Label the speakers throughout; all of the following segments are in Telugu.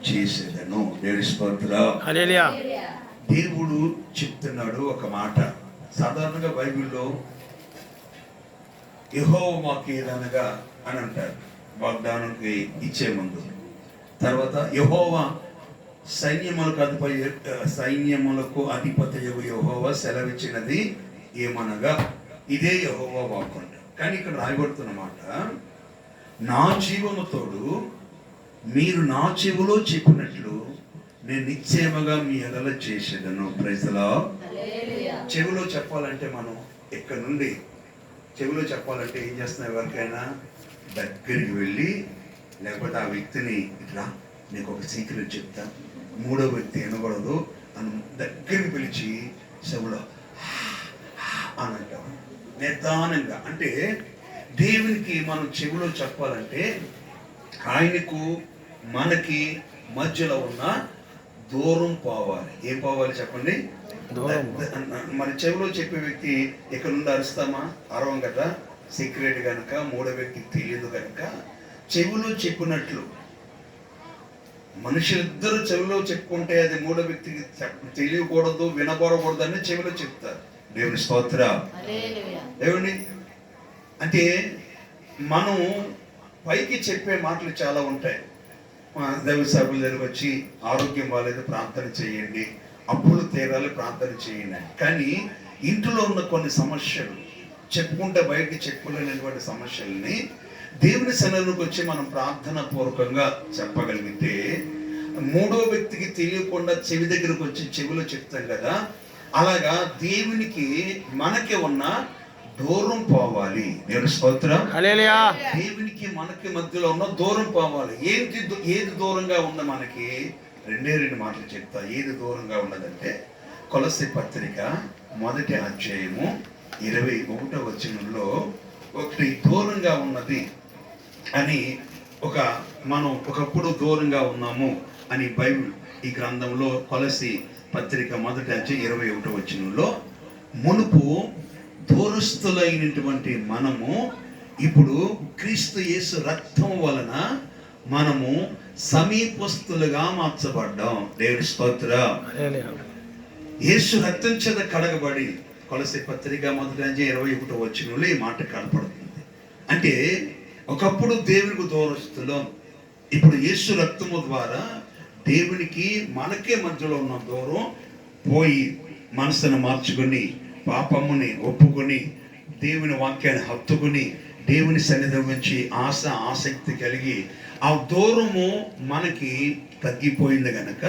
Speaker 1: చేసేదను. దేవుని స్తోత్రం.
Speaker 2: హల్లెలూయా.
Speaker 1: దేవుడు చెప్తున్నాడు ఒక మాట. సాధారణంగా బైబిల్లో యెహోవా మాకు ఏదనగా అని అంటారు వాగ్దానానికి ఇచ్చే ముందు. తర్వాత యెహోవా సైన్యములకు అధిపతి యెహోవా సెలవిచ్చినది ఏమనగా ఇదే యెహోవా వాక్కు అంటారు. కానీ ఇక్కడ రాయబడుతున్న మాట, నా జీవముతోడు మీరు నా చెవిలో చెప్పినట్లు నేను నిశ్చయముగా మీ ఎడల చేసేదను. Praise the lord. చెవిలో చెప్పాలంటే మనం ఇక్కడ నుండి చెవిలో చెప్పాలంటే ఏం చేస్తున్నాం? ఎవరికైనా దగ్గరికి వెళ్ళి, లేకపోతే ఆ వ్యక్తిని ఇట్లా నీకు ఒక సీక్రెట్ చెప్తా, మూడో వ్యక్తి వినకూడదు అని దగ్గరికి పిలిచి చెవిలో అని అంటాం నిదానంగా. అంటే దేవునికి మనం చెవిలో చెప్పాలంటే ఆయనకు మనకి మధ్యలో ఉన్న దూరం పోవాలి. ఏం పోవాలి చెప్పండి? మరి చెవిలో చెప్పే వ్యక్తి ఇక్కడ నుండి అరుస్తామా? అరవం కదా, సీక్రెట్ కనుక మూడో వ్యక్తికి తెలియదు కనుక చెవిలో చెప్పినట్లు మనుషులిద్దరూ చెవిలో చెప్పుకుంటే అది మూడో వ్యక్తికి తెలియకూడదు, వినబడకూడదు అని చెవిలో చెప్తారు. దేవుని స్తోత్రం. దేవుని అంటే మనం పైకి చెప్పే మాటలు చాలా ఉంటాయి. దైవ సభ్యుల దగ్గరకు వచ్చి ఆరోగ్యం బాగాలేదు ప్రార్థన చేయండి, అప్పులు తీరాలి ప్రార్థన చేయండి. కానీ ఇంట్లో ఉన్న కొన్ని సమస్యలు చెప్పుకుంటే బయటికి చెప్పుకోలేనటువంటి సమస్యల్ని దేవుని సన్నిధికి వచ్చి మనం ప్రార్థన పూర్వకంగా చెప్పగలిగితే మూడో వ్యక్తికి తెలియకుండా చెవి దగ్గరకు వచ్చి చెవిలో చెప్తాం కదా, అలాగా దేవునికి మనకి ఉన్న దూరం పోవాలి. దేవుని స్తోత్రం.
Speaker 2: హల్లెలూయా.
Speaker 1: దేవునికి మనకి మధ్యలో ఉన్న దూరం పోవాలి. ఏది దూరంగా ఉన్న మనకి? రెండు మాటలు చెప్తా. ఏది దూరంగా ఉన్నదంటే కొలస్సీ పత్రిక 1వ అధ్యాయము 21వ వచనంలో ఒకటి దూరంగా ఉన్నది అని మనం ఒకప్పుడు దూరంగా ఉన్నాము అని బైబిల్ ఈ గ్రంథంలో కొలస్సీ పత్రిక 1వ అధ్యాయం 21వ వచనంలో మునుపు దూరస్తులైనటువంటి మనము ఇప్పుడు క్రీస్తు యేసు రక్తం వలన మనము సమీపస్తులుగా మార్చబడ్డాం. దేవుని స్తోత్రం. యేసు రక్తం చేత కడగబడి కొలస్సీ పత్రిక 1వ అధ్యాయం 21వ వచనంలో ఈ మాట కనపడుతుంది. అంటే ఒకప్పుడు దేవునికి దూరస్తులం, ఇప్పుడు యేసు రక్తము ద్వారా దేవునికి మనకే మధ్యలో ఉన్న దూరం పోయి మనసును మార్చుకొని పాపముని ఒప్పుకొని దేవుని వాక్యాన్ని హత్తుకుని దేవుని సన్నిధి నుంచి ఆసక్తి కలిగి ఆ దూరము మనకి తగ్గిపోయింది గనక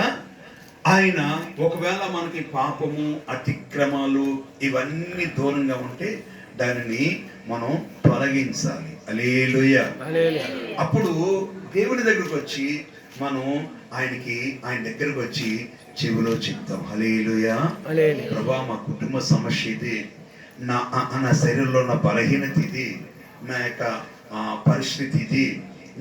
Speaker 1: ఆయన ఒకవేళ మనకి పాపము అతిక్రమాలు ఇవన్నీ దూరంగా ఉంటే దానిని మనం తొలగించాలి. హల్లెలూయా. అప్పుడు దేవుని దగ్గరకు వచ్చి మనం ఆయన దగ్గరకు వచ్చి చెవిలో చెప్తాం. హల్లెలూయా. ప్రభా, మా కుటుంబ సమస్య ఇది, నా శరీరంలో ఉన్న బలహీనత ఇది, నా యొక్క పరిస్థితి ఇది,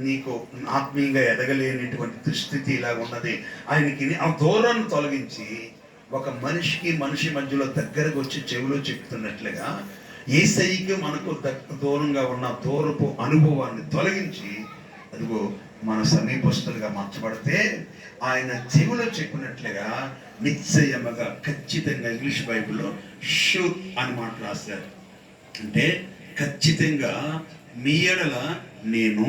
Speaker 1: నీకు ఆత్మీయంగా ఎదగలేనటువంటి దుస్థితి ఇలాగ ఉన్నది. ఆయనకి ఆ దూరాన్ని తొలగించి ఒక మనిషి మధ్యలో దగ్గరకు వచ్చి చెవిలో చెప్తున్నట్లుగా యేసయ్యకి మనకు దూరంగా ఉన్న దూరపు అనుభవాన్ని తొలగించి అదిగో మన సమీపస్తులుగా మార్చబడితే ఆయన చెవిలో చెప్పినట్లుగా నిశ్చయముగా ఖచ్చితంగా ఇంగ్లీష్ బైబిల్లో షూర్ అని మాట రాశారు. అంటే ఖచ్చితంగా మీ ఎడల నేను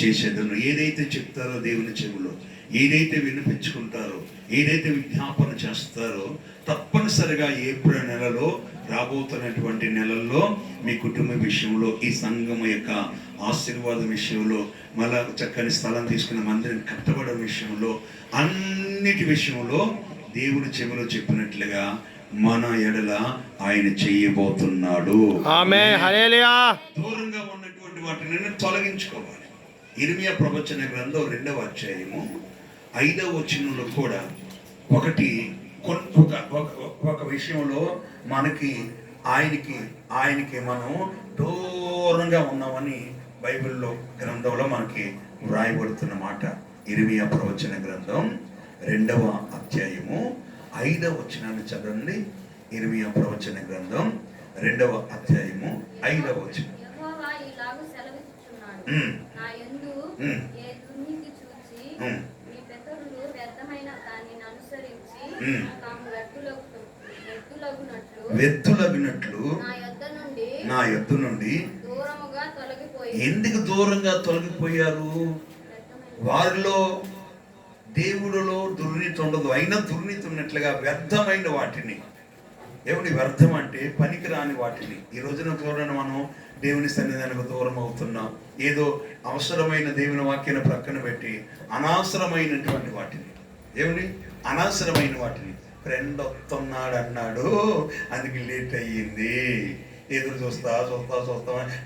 Speaker 1: చేసేదను. ఏదైతే చెప్తారో దేవుని చెవులో, ఏదైతే వినిపించుకుంటారో, ఏదైతే విజ్ఞాపన చేస్తారో తప్పనిసరిగా ఏప్రిల్ నెలలో రాబోతున్నటువంటి నెలల్లో మీ కుటుంబ విషయంలో, ఈ సంఘం యొక్క ఆశీర్వాదం విషయంలో, మళ్ళా చక్కని స్థలం తీసుకున్న మందిరం కట్టబడే విషయంలో, అన్నిటి విషయంలో దేవుడు చెవిలో చెప్పినట్లుగా మన ఎడల ఆయన చేయబోతున్నాడు.
Speaker 2: ఆమేన్. హల్లెలూయా.
Speaker 1: దూరంగా ఉన్నటువంటి వాటిని తొలగించుకోవాలి. ఇర్మియా ప్రవచన గ్రంథం 2వ అధ్యాయము 5వ వచనంలో కూడా ఒక విషయంలో మనకి ఆయనకి మనం దూరంగా ఉన్నామని బైబిల్లో గ్రంథంలో మనకి వ్రాయబడుతున్న మాట. ఇర్మియా ప్రవచన గ్రంథం 2వ అధ్యాయము 5వ వచనాన్ని చదవండి. ఇర్మియా ప్రవచన గ్రంథం 2వ అధ్యాయము 5వ వచనం.
Speaker 3: యెహోవా ఇలాగు సెలవిస్తున్నాడు, నా యందు ఏ దుర్నీతి చూచి మీ పితరులు
Speaker 1: వెత్తులగినట్లు నా యొద్ద నుండి ఎందుకు దూరంగా తొలగిపోయారు? వారిలో దేవుడిలో దుర్నీతి ఉండదు, అయినా దుర్నీతి ఉన్నట్లుగా వ్యర్థమైన వాటిని, దేవుని వ్యర్థం అంటే పనికిరాని వాటిని. ఈ రోజున చూడండి, మనం దేవుని సన్నిధానికి దూరం అవుతున్నాం. ఏదో అవసరమైన దేవుని వాక్యాన్ని ప్రక్కన పెట్టి అనవసరమైనటువంటి వాటిని, దేవుని అనవసరమైన వాటిని, ఫ్రెండ్ వస్తున్నాడు అన్నాడు అందుకు లేట్ అయ్యింది, ఎదురు చూస్తా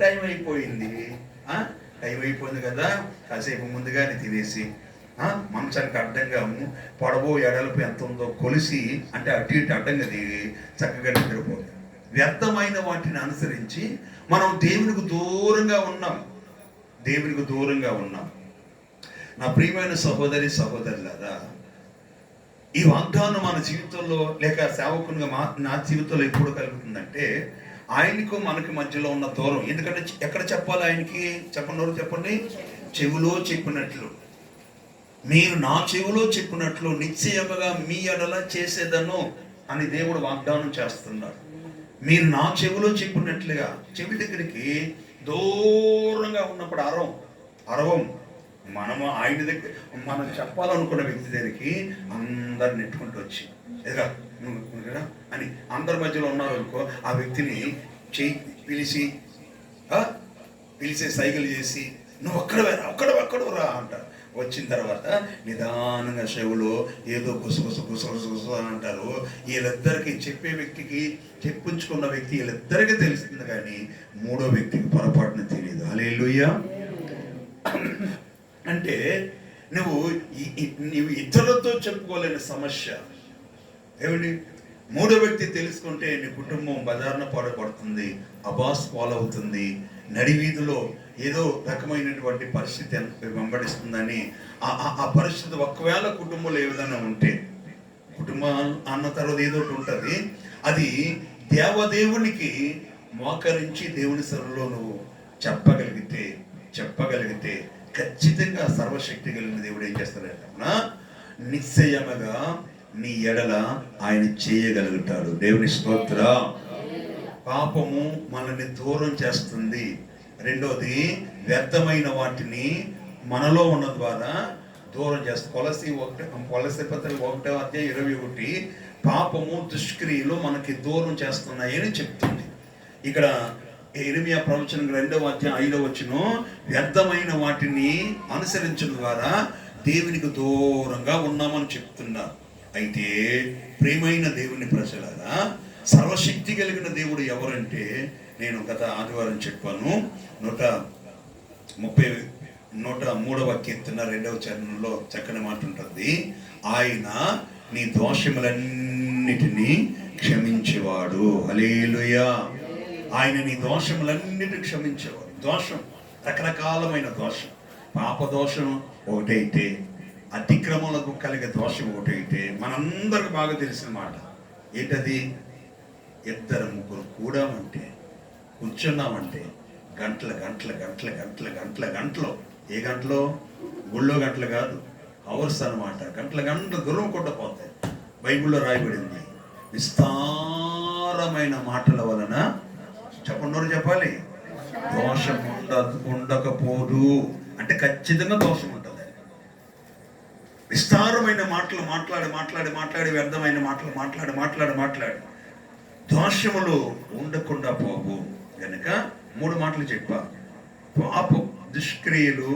Speaker 1: టైం అయిపోయింది. టైం అయిపోయింది కదా, కాసేపు ముందుగానే తినేసి మంచానికి అడ్డంగా పొడవు ఎడలపు ఎంత ఉందో కొలిసి, అంటే అటు ఇటు అడ్డంగా దిగి చక్కగా నిద్రపోతుంది. వ్యర్థమైన వాటిని అనుసరించి మనం దేవునికి దూరంగా ఉన్నాం, దేవునికి దూరంగా ఉన్నాం. నా ప్రియమైన సహోదరి సహోదరులారా, ఈ వాగ్దానం మన జీవితంలో లేక సేవకునిగా నా జీవితంలో ఎప్పుడు కలుగుతుందంటే, ఆయనకు మనకి మధ్యలో ఉన్న దూరం. ఎందుకంటే ఎక్కడ చెప్పాలి ఆయనకి? చెప్పండి. చెవిలో చెప్పినట్లు, మీరు నా చెవిలో చెప్పినట్లు నిశ్చయముగా మీ ఎడల చేసేదను అని దేవుడు వాగ్దానం చేస్తున్నాడు. మీరు నా చెవిలో చెప్పినట్లుగా, చెవి దగ్గరికి దూరంగా ఉన్నప్పుడు అరవం మనము ఆయన దగ్గర, మనం చెప్పాలనుకున్న వ్యక్తి దగ్గరికి అందరు నెట్టుకుంటూ వచ్చి ఎదుగా నువ్వు అని అందరి మధ్యలో ఉన్నారు అనుకో, ఆ వ్యక్తిని పిలిచి సైకిల్ చేసి నువ్వు ఒక్కడు రా అంటారు. వచ్చిన తర్వాత నిదానంగా చెవులో ఏదో గుసగుస అని అంటారు. వీళ్ళిద్దరికి చెప్పే వ్యక్తికి, చెప్పించుకున్న వ్యక్తి వీళ్ళిద్దరికీ తెలుస్తుంది, కానీ మూడో వ్యక్తికి పొరపాటున తెలియదు. హల్లెలూయా. అంటే నువ్వు ఇతరులతో చెప్పుకోలేని సమస్య ఏమిటి? మూడో వ్యక్తి తెలుసుకుంటే నీ కుటుంబం బజార్న పాడబడుతుంది, అబాస్ పాలవుతుంది, నడివీధిలో ఏదో రకమైనటువంటి పరిస్థితి వెంబడిస్తుందని. ఆ పరిస్థితి ఒకవేళ కుటుంబంలో ఏ విధంగా ఉంటే, కుటుంబం అన్న తర్వాత ఏదో ఒకటి ఉంటుంది, అది దేవదేవునికి మోకరించి దేవుని సభలో నువ్వు చెప్పగలిగితే ఖచ్చితంగా సర్వశక్తి కలిగిన దేవుడు ఏం చేస్తాడంటే, నిశ్చయముగా నీ ఎడల ఆయన చేయగలుగుతాడు. దేవుని స్తోత్ర. పాపము మనల్ని దూరం చేస్తుంది. రెండోది, వ్యర్థమైన వాటిని మనలో ఉన్న ద్వారా దూరం చేస్తుంది. కొలసి పత్రిక 1:21 పాపము దుష్క్రియలు మనకి దూరం చేస్తున్నాయని చెప్తుంది. ఇక్కడ ఇర్మియా ప్రవచనం 2:5 వ్యర్థమైన వాటిని అనుసరించడం ద్వారా దేవునికి దూరంగా ఉన్నామని చెప్తున్నారు. అయితే ప్రియమైన దేవుని ప్రజలారా, సర్వశక్తి కలిగిన దేవుడు ఎవరంటే, నేను గత ఆదివారం చెప్పాను, 133వ కీర్తన 2వ చరణంలో చక్కని మాట ఉంటుంది. ఆయన నీ దోషములన్నిటినీ క్షమించేవాడు. హల్లెలూయా. ఆయన నీ దోషములన్నిటినీ క్షమించేవాడు. దోషం రకరకాలమైన దోషం. పాప దోషం ఒకటైతే, అతిక్రమలకు కలిగే దోషం ఒకటైతే, మనందరికి బాగా తెలిసిన మాట ఏంటది? 2-3 కూర్చున్నామంటే గంటలు, ఏ గంటలో? గుళ్ళో గంటలు కాదు, అవర్స్ అనమాట. గంటల దూరం కొట్టపోతాయి. బైబిల్లో రాయబడింది, విస్తారమైన మాటల వలన చెప్పాలి దోషం ఉండకపోదు అంటే ఖచ్చితంగా దోషం ఉంటుంది. విస్తారమైన మాటలు మాట్లాడి వ్యర్థమైన మాటలు మాట్లాడి దోషములు ఉండకుండా పోవు. కనుక 3 మాటలు చెప్పా. పాపం దుష్క్రియలు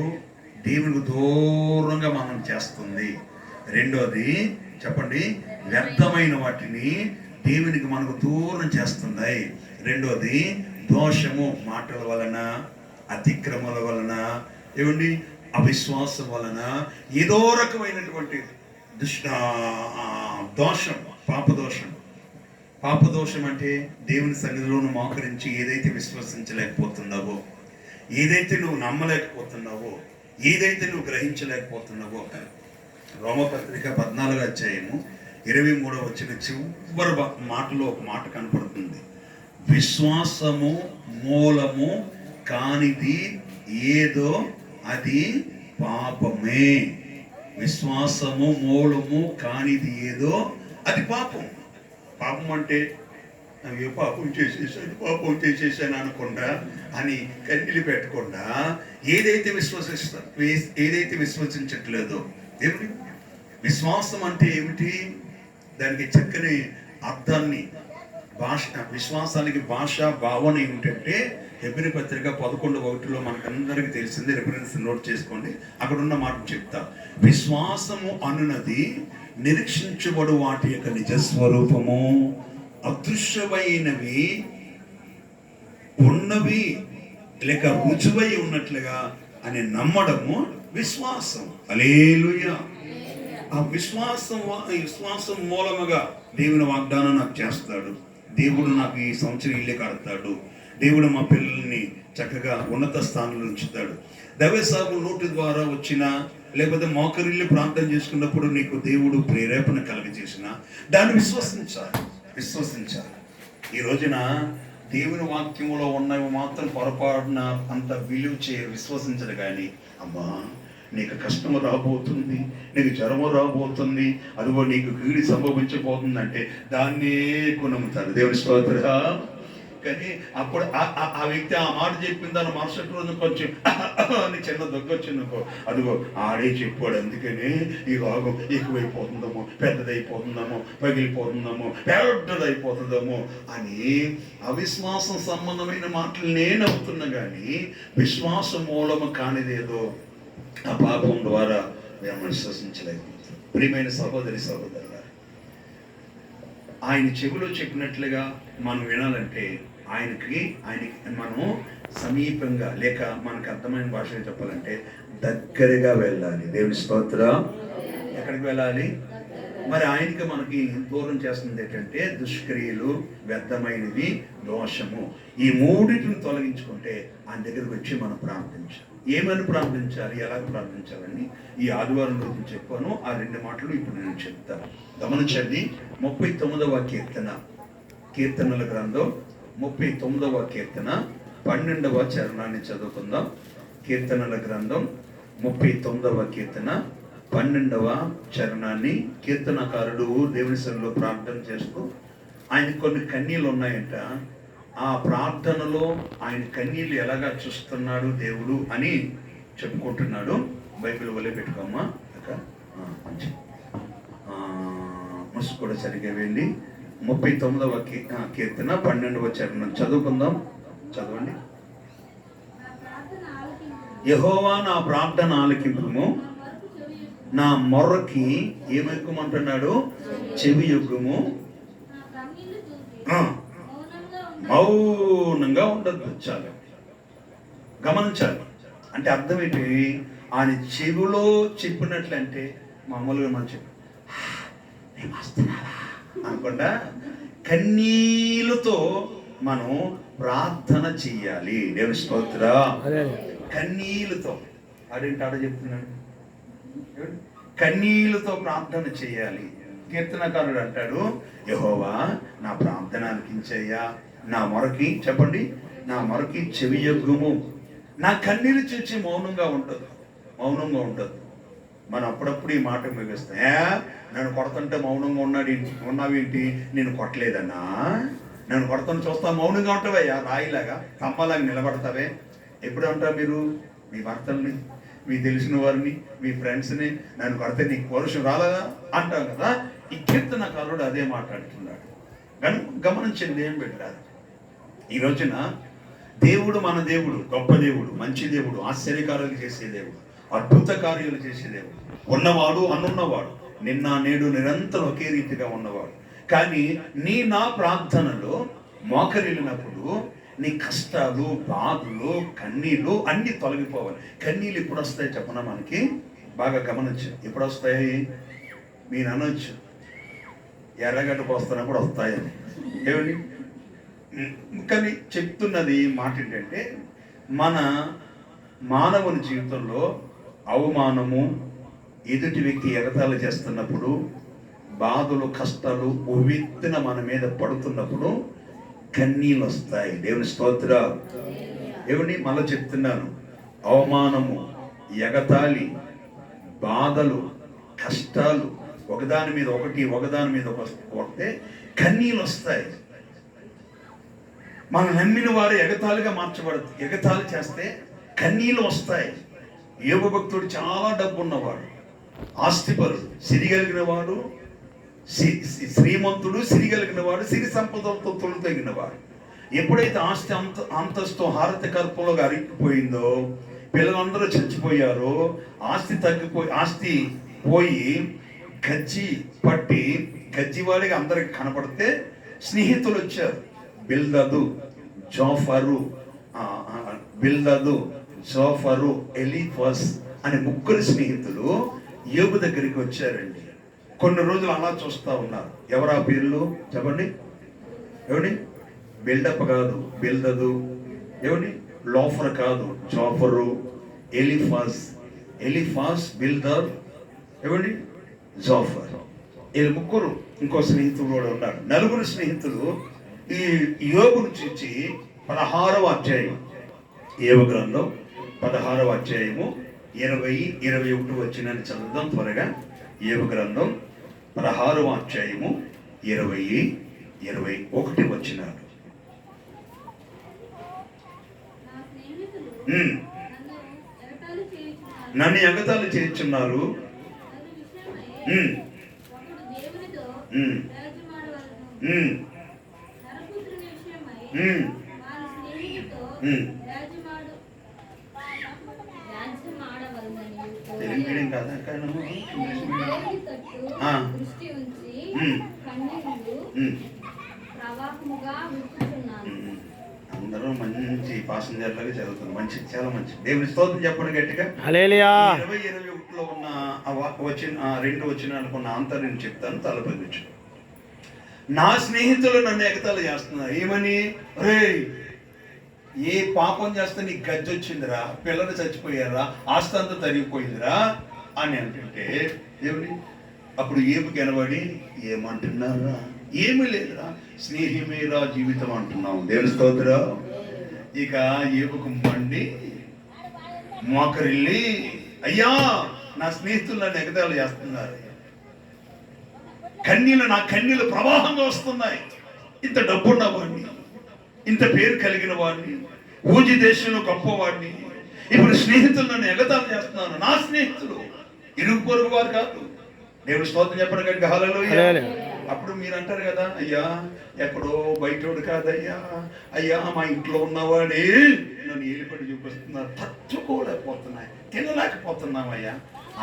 Speaker 1: దేవునికి దూరంగా మనం చేస్తుంది. రెండోది చెప్పండి, వ్యర్థమైన వాటిని దేవునికి మనకు దూరం చేస్తున్నాయి. రెండోది, దోషము మాటల వలన, అతిక్రమల వలన, ఏమండి అవిశ్వాసం వలన, ఏదో రకమైనటువంటి దోషం, పాపదోషం అంటే దేవుని సన్నిధిలోను మోకరించి ఏదైతే విశ్వసించలేకపోతున్నావో, ఏదైతే నువ్వు నమ్మలేకపోతున్నావో, ఏదైతే నువ్వు గ్రహించలేకపోతున్నావో. రోమపత్రిక 14:23 చివరి మాటలో ఒక మాట కనపడుతుంది. విశ్వాసము మూలము కానిది ఏదో అది పాపమే. విశ్వాసము మూలము కానిది ఏదో అది పాపం. పాపం అంటే అయ్యో పాపం చేసేసాను అనకుండా అని కన్నీళ్ళు పెట్టకుండా ఏదైతే విశ్వసించట్లేదో దేవుడి విశ్వాసం అంటే ఏమిటి, దానికి చక్కని అర్థాన్ని విశ్వాసానికి భాష భావన ఏమిటంటే హెబ్రీ పత్రిక 11:1 మనకందరికి తెలిసింది. రిఫరెన్స్ నోట్ చేసుకోండి, అక్కడ ఉన్న మాట చెప్తా. విశ్వాసము అనున్నది నిరీక్షించబడు వాటి యొక్క నిజస్వరూపము, అదృశ్యమైనవి ఉన్నవి లేక రుజువై ఉన్నట్లుగా అని నమ్మడము విశ్వాసం. హల్లెలూయా. ఆ విశ్వాసం మూలముగా దేవుని వాగ్దానం నాకు చేస్తాడు, దేవుడు నాకు ఈ సంవత్సరం ఇల్లు కడతాడు, దేవుడు మా పిల్లల్ని చక్కగా ఉన్నత స్థానంలో ఉంచుతాడు. దైవ సాగు నోటి ద్వారా వచ్చిన లేకపోతే మోకరిల్లి ప్రార్థన చేసుకున్నప్పుడు నీకు దేవుడు ప్రేరేపణ కలుగజేసిన దాన్ని విశ్వసించాలి. ఈ రోజున దేవుని వాక్యములో ఉన్నవి మాత్రం పొరపాటున అంత విలువ విశ్వసించదు. కానీ అమ్మా నీకు కష్టము రాబోతుంది, నీకు జ్వరము రాబోతుంది, అదిగో నీకు కీడి సంభవించబోతుంది అంటే దాన్నే నమ్ముతారు. దేవుని స్తోత్రం. కానీ అప్పుడు ఆ వ్యక్తి ఆ మాట చెప్పిన దాని మరుసటి రోజు కొంచెం అని చిన్న దగ్గొచ్చిందనుకో, అదిగో ఆడే చెప్పాడు, అందుకనే ఈ రోగం ఎక్కువైపోతుందేమో, పెద్దదైపోతుందేమో, పగిలిపోతుందేమో, పెద్దదైపోతుందేమో అని అవిశ్వాసం సంబంధమైన మాటలు నేను అవుతున్నా. కానీ విశ్వాసం మూలము కానిదేదో ఆ పాపం ద్వారా మేము విశ్వసించలేకపోతాం. ప్రియమైన సహోదరి సహోదరులారా, ఆయన చెవిలో చెప్పినట్లుగా మనం వినాలంటే ఆయనకి మనము సమీపంగా లేక మనకు అర్థమైన భాషలో చెప్పాలంటే దగ్గరగా వెళ్ళాలి. దేవుని స్తోత్రం. ఎక్కడికి వెళ్ళాలి మరి? ఆయనకి మనకి దూరం చేస్తుంది ఏంటంటే దుష్క్రియలు, వ్యర్థమైనవి, దోషము. ఈ మూడింటిని తొలగించుకుంటే ఆయన దగ్గరికి వచ్చి మనం ప్రార్థించాలి. ఏమని ప్రార్థించాలి, ఎలా ప్రార్థించాలని ఈ ఆదివారం రోజు చెప్పాను. ఆ 2 మాటలు ఇప్పుడు నేను చెప్తాను. గమనించండి. 39వ కీర్తనల గ్రంథం 39వ కీర్తన 12వ చరణాన్ని చదువుకుందాం. కీర్తనల గ్రంథం 39వ కీర్తన 12వ చరణాన్ని కీర్తనకారుడు దేవుని సన్నిధిలో ప్రార్థన చేస్తూ ఆయన కొన్ని కన్నీళ్ళు ఉన్నాయంట. ఆ ప్రార్థనలో ఆయన కన్నీళ్ళు ఎలాగా చూస్తున్నాడు దేవుడు అని చెప్పుకుంటున్నాడు. బైబిల్ వల్లే పెట్టుకోమ్మా అక్క, మంచి ముసు కూడా సరిగ్గా వెళ్ళి 39వ కీర్తన 12వ చరణం చదువుకుందాం. చదవండి. యెహోవా నా ప్రార్థన ఆలకింపుము, నా మొర్రకి ఏమెక్కుమంటున్నాడు, చెవి యొగ్గుము, మౌనంగా ఉండద్దు. చాలు గమనించాలి. అంటే అర్థం ఏంటి? ఆయన చెవిలో చెప్పినట్లంటే మామూలుగా మనం చెప్పి అనుకుండా కన్నీళ్ళతో మనం ప్రార్థన చెయ్యాలి. దేవుని స్తోత్రం. కన్నీళ్ళతో ఆడేంటి ఆడ చెప్తున్నాడు, కన్నీళ్ళతో ప్రార్థన చేయాలి. కీర్తనకారుడు అంటాడు, యెహోవా నా ప్రార్థన ఆలకించయ్యా, నా మొరకి చెప్పండి, నా మొరకి చెవి యొగ్గుము. నా కన్నీరు చూచి మౌనంగా ఉండదు. మనం అప్పుడప్పుడు ఈ మాట ముగిస్తాం. నన్ను కొడుతుంటే మౌనంగా ఉన్నావేంటి, నేను కొట్టలేదన్నా, నన్ను కొడుతుంటే చూస్తా మౌనంగా ఉంటావయ్యా, రాయిలాగా కంపలాగా నిలబడతావే. ఎప్పుడు అంటారు మీరు మీ భర్తల్ని, మీ తెలిసిన వారిని, మీ ఫ్రెండ్స్ని, నన్ను కొడితే నీకు పౌరుషం రాలేదా అంటాం కదా. ఈ కీర్తనకారుడు అదే మాట్లాడుతున్నాడు. గమనించింది ఏం పెట్టారు. ఈ రోజున దేవుడు మన దేవుడు, గొప్ప దేవుడు, మంచి దేవుడు, ఆశ్చర్యకార్యాలు చేసే దేవుడు, అద్భుత కార్యాలు చేసే దేవుడు, ఉన్నవాడు అనున్నవాడు, నిన్న నేడు నిరంతరం ఒకే రీతిగా ఉన్నవాడు. కానీ నా ప్రార్థనలో మోకరిల్లినప్పుడు నీ కష్టాలు, బాధలు, కన్నీళ్ళు అన్నీ తొలగిపోవాలి. కన్నీళ్ళు ఎప్పుడు వస్తాయి చెప్పనా? మనకి బాగా గమనించు. ఎప్పుడు వస్తాయి? మీరు అనొచ్చు ఎర్రగడ్డకు వస్తున్నప్పుడు వస్తాయని. ఏమండి? కానీ చెప్తున్నది మాట ఏంటంటే, మన మానవుని జీవితంలో అవమానము, ఎదుటి వ్యక్తి ఎగతాళి చేస్తున్నప్పుడు, బాధలు, కష్టాలు ఉవ్వెత్తున మన మీద పడుతున్నప్పుడు కన్నీళ్ళు వస్తాయి. దేవుని స్తోత్రం. ఏమండి? మళ్ళీ చెప్తున్నాను, అవమానము, ఎగతాళి, బాధలు, కష్టాలు ఒకదాని మీద ఒకటే కన్నీళ్ళు వస్తాయి. మనం నమ్మిన వారు ఎగతాళిగా ఎగతాళి చేస్తే కన్నీళ్ళు వస్తాయి. యోబు భక్తుడు చాలా డబ్బు ఉన్నవాడు, ఆస్తిపరుడు, సిరిగలిగిన వాడు, శ్రీమంతుడు, సిరిగలిగిన వాడు, సిరి సంపదలతో తొలితగిన వాడు. ఎప్పుడైతే ఆస్తి అంతస్తు హారతి కర్పంలో అరిగిపోయిందో, పిల్లలందరూ చచ్చిపోయారో, ఆస్తి పోయి గజ్జి పట్టి గజ్జివాడిగా అందరికి కనపడితే స్నేహితులు వచ్చారు. బిల్దదు, జోఫరు, ఎలీఫస్ అనే ముగ్గురు స్నేహితులు యోబు దగ్గరికి వచ్చారండి. కొన్ని రోజులు అలా చూస్తూ ఉన్నారు. ఎవరా పేర్లు చెప్పండి? ఎవడి? బిల్డప్ కాదు బిల్దదు, ఎవడి? లోఫర్ కాదు జోఫరు, ఎలీఫాస్, బిల్దర్, ఎవడి? జోఫర్. వీళ్ళు ముగ్గురు. ఇంకో స్నేహితుడు కూడా ఉన్నాడు. నలుగురు స్నేహితులు ఈ యోబును చూచి 16వ అధ్యాయం, యోబు గ్రంథం 16వ అధ్యాయము 20-21 వచ్చినని చదువుదాం త్వరగా. యోబు గ్రంథం 16వ అధ్యాయము 20-21 వచ్చినాడు. నన్ను ఎగతాళి చేయుచున్నారు, తెలుగు మీడియం కాదా? అందరూ మంచి పాసెంజర్లాగా చదువుతున్నారు. మంచి, చాలా మంచి. దేవుని స్తోత్రం చెప్పండి గట్టిగా. హల్లెలూయా. 20-21లో ఉన్న రెండు వచనాలకు ఉన్న ఆంతర్యం చెప్తాను, తలపొచ్చు. నా స్నేహితులు నన్ను ఎగతాళి చేస్తున్నారు. ఏమని? రే, ఏ పాపం చేస్తే నీకు గజ్జి వచ్చిందిరా, పిల్లలు చచ్చిపోయారా, ఆస్తి అంతా తరిగిపోయిందిరా అని అంటుంటే దేవుని అప్పుడు ఏపుకి కనబడి ఏమంటున్నారా? ఏమీ లేదురా, స్నేహమేరా జీవితం అంటున్నాం. దేవుని స్తోత్రం. ఇక ఏపుకు మండి మోకరిల్లి, అయ్యా నా స్నేహితులు నన్ను ఎగతాళి చేస్తున్నారు, నా కన్నీళ్ళు ప్రవాహంగా వస్తున్నాయి. ఇంత డబ్బున్న వాడిని, ఇంత పేరు కలిగిన వాడిని, ఊజి దేశంలో గొప్పవాడిని, ఇప్పుడు స్నేహితులు నన్ను ఎగతాళి చేస్తున్నాను. నా స్నేహితులు ఇరుగు పొరుగు వారు కాదు. దేవుని స్తోత్రం చెప్పండి కనుక. హల్లెలూయా. అప్పుడు మీరు అంటారు కదా, అయ్యా ఎక్కడో బయటోడు కాదయ్యా, అయ్యా మా ఇంట్లో ఉన్నవాడే నన్ను ఏలిపడి చూపిస్తున్నారు, తట్టుకోలేకపోతున్నాయి, తినలేకపోతున్నామయ్యా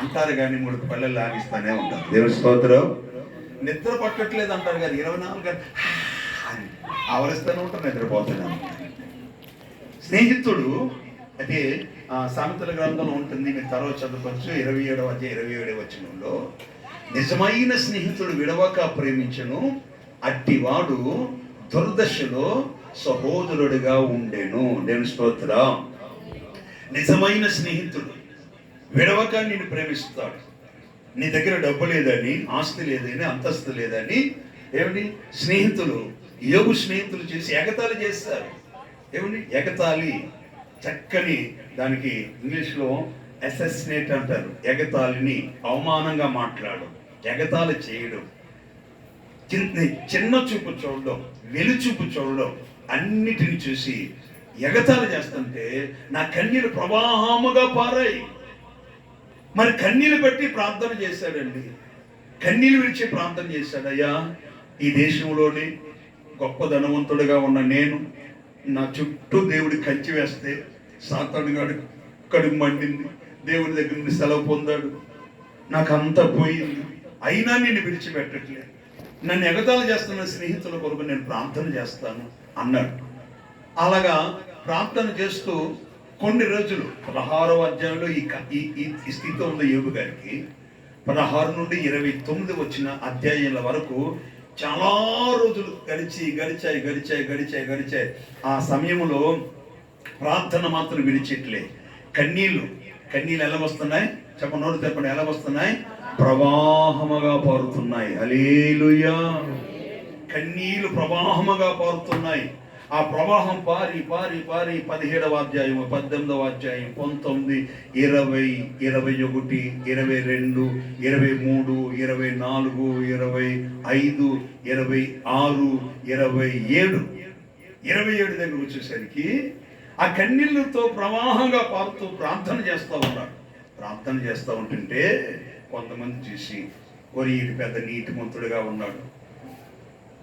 Speaker 1: అంటారు. కానీ 3 పల్లెలు లాగిస్తానే ఉంటారు. దేవుని స్తోత్రం. నిద్ర పట్టట్లేదు అంటారు కదా, 24 గంటలు ఆవరిస్తూనే ఉంటారు, నిద్రపోతున్నాను. స్నేహితుడు అంటే సామెతల గ్రంథంలో ఉంటుంది, మీరు తర్వాత చదువుకోవచ్చు. 27వ అధ్యాయం 27వ వచనంలో, నిజమైన స్నేహితుడు విడవక ప్రేమించను, అట్టివాడు దుర్దశలో సహోదరుడిగా ఉండెను. దేవుని స్తోత్రం. నిజమైన స్నేహితుడు విడవక నిన్ను ప్రేమిస్తాడు. నీ దగ్గర డబ్బు లేదని, ఆస్తి లేదని, అంతస్తు లేదని ఏమిటి స్నేహితులు, యోబు స్నేహితులు చేసి ఎగతాళి చేస్తారు. ఏమిటి ఎగతాళి? చక్కని దానికి ఇంగ్లీష్లో అసెసినేట్ అంటారు. ఎగతాళిని అవమానంగా మాట్లాడడం, ఎగతాళి చేయడం, చిన్న చూపు చూడడం, వెలుచూపు చూడడం, అన్నిటిని చూసి ఎగతాళి చేస్తుంటే నా కన్నీరు ప్రవాహముగా పారాయి. మరి కన్నీళ్ళు పెట్టి ప్రార్థన చేశాడండి. కన్నీళ్ళు విడిచి ప్రార్థన చేశాడు. అయ్యా, ఈ దేశంలోని గొప్ప ధనవంతుడిగా ఉన్న నేను, నా చుట్టూ దేవుడి కంచి వేస్తే సాతానుగాడు కడుపు మండింది, దేవుడి దగ్గర నుండి సెలవు పొందాడు, నాకు అంతా పోయింది, అయినా నేను విడిచిపెట్టట్లేదు. నన్ను ఎగతాళి చేస్తున్న స్నేహితుల కొరకు నేను ప్రార్థన చేస్తాను అన్నాడు. అలాగా ప్రార్థన చేస్తూ కొన్ని రోజులు 16వ అధ్యాయంలో ఈ స్థితిలో ఉన్న యోబు గారికి 16 నుండి 29 వచ్చిన అధ్యాయాల వరకు చాలా రోజులు గడిచాయి. ఆ సమయంలో ప్రార్థన మాత్రం విడిచిట్లే. కన్నీళ్ళు ఎలా వస్తున్నాయి? నోరు చెప్పండి, ఎలా వస్తున్నాయి? ప్రవాహముగా పారుతున్నాయి. హల్లెలూయా. కన్నీళ్ళు ప్రవాహముగా పారుతున్నాయి. ఆ ప్రవాహం పారి పారి పారి 17వ అధ్యాయం, 18వ అధ్యాయం, 19, 20, 21, 22, 23, 24, 25, 26, 27, 27 దగ్గర వచ్చేసరికి ఆ కన్నీళ్ళతో ప్రవాహంగా పారుతూ ప్రార్థన చేస్తూ ఉన్నాడు. ప్రార్థన చేస్తూ ఉంటుంటే కొంతమంది చూసి, ఒరి ఈడు పెద్ద నీతిమంతుడిగా ఉన్నాడు,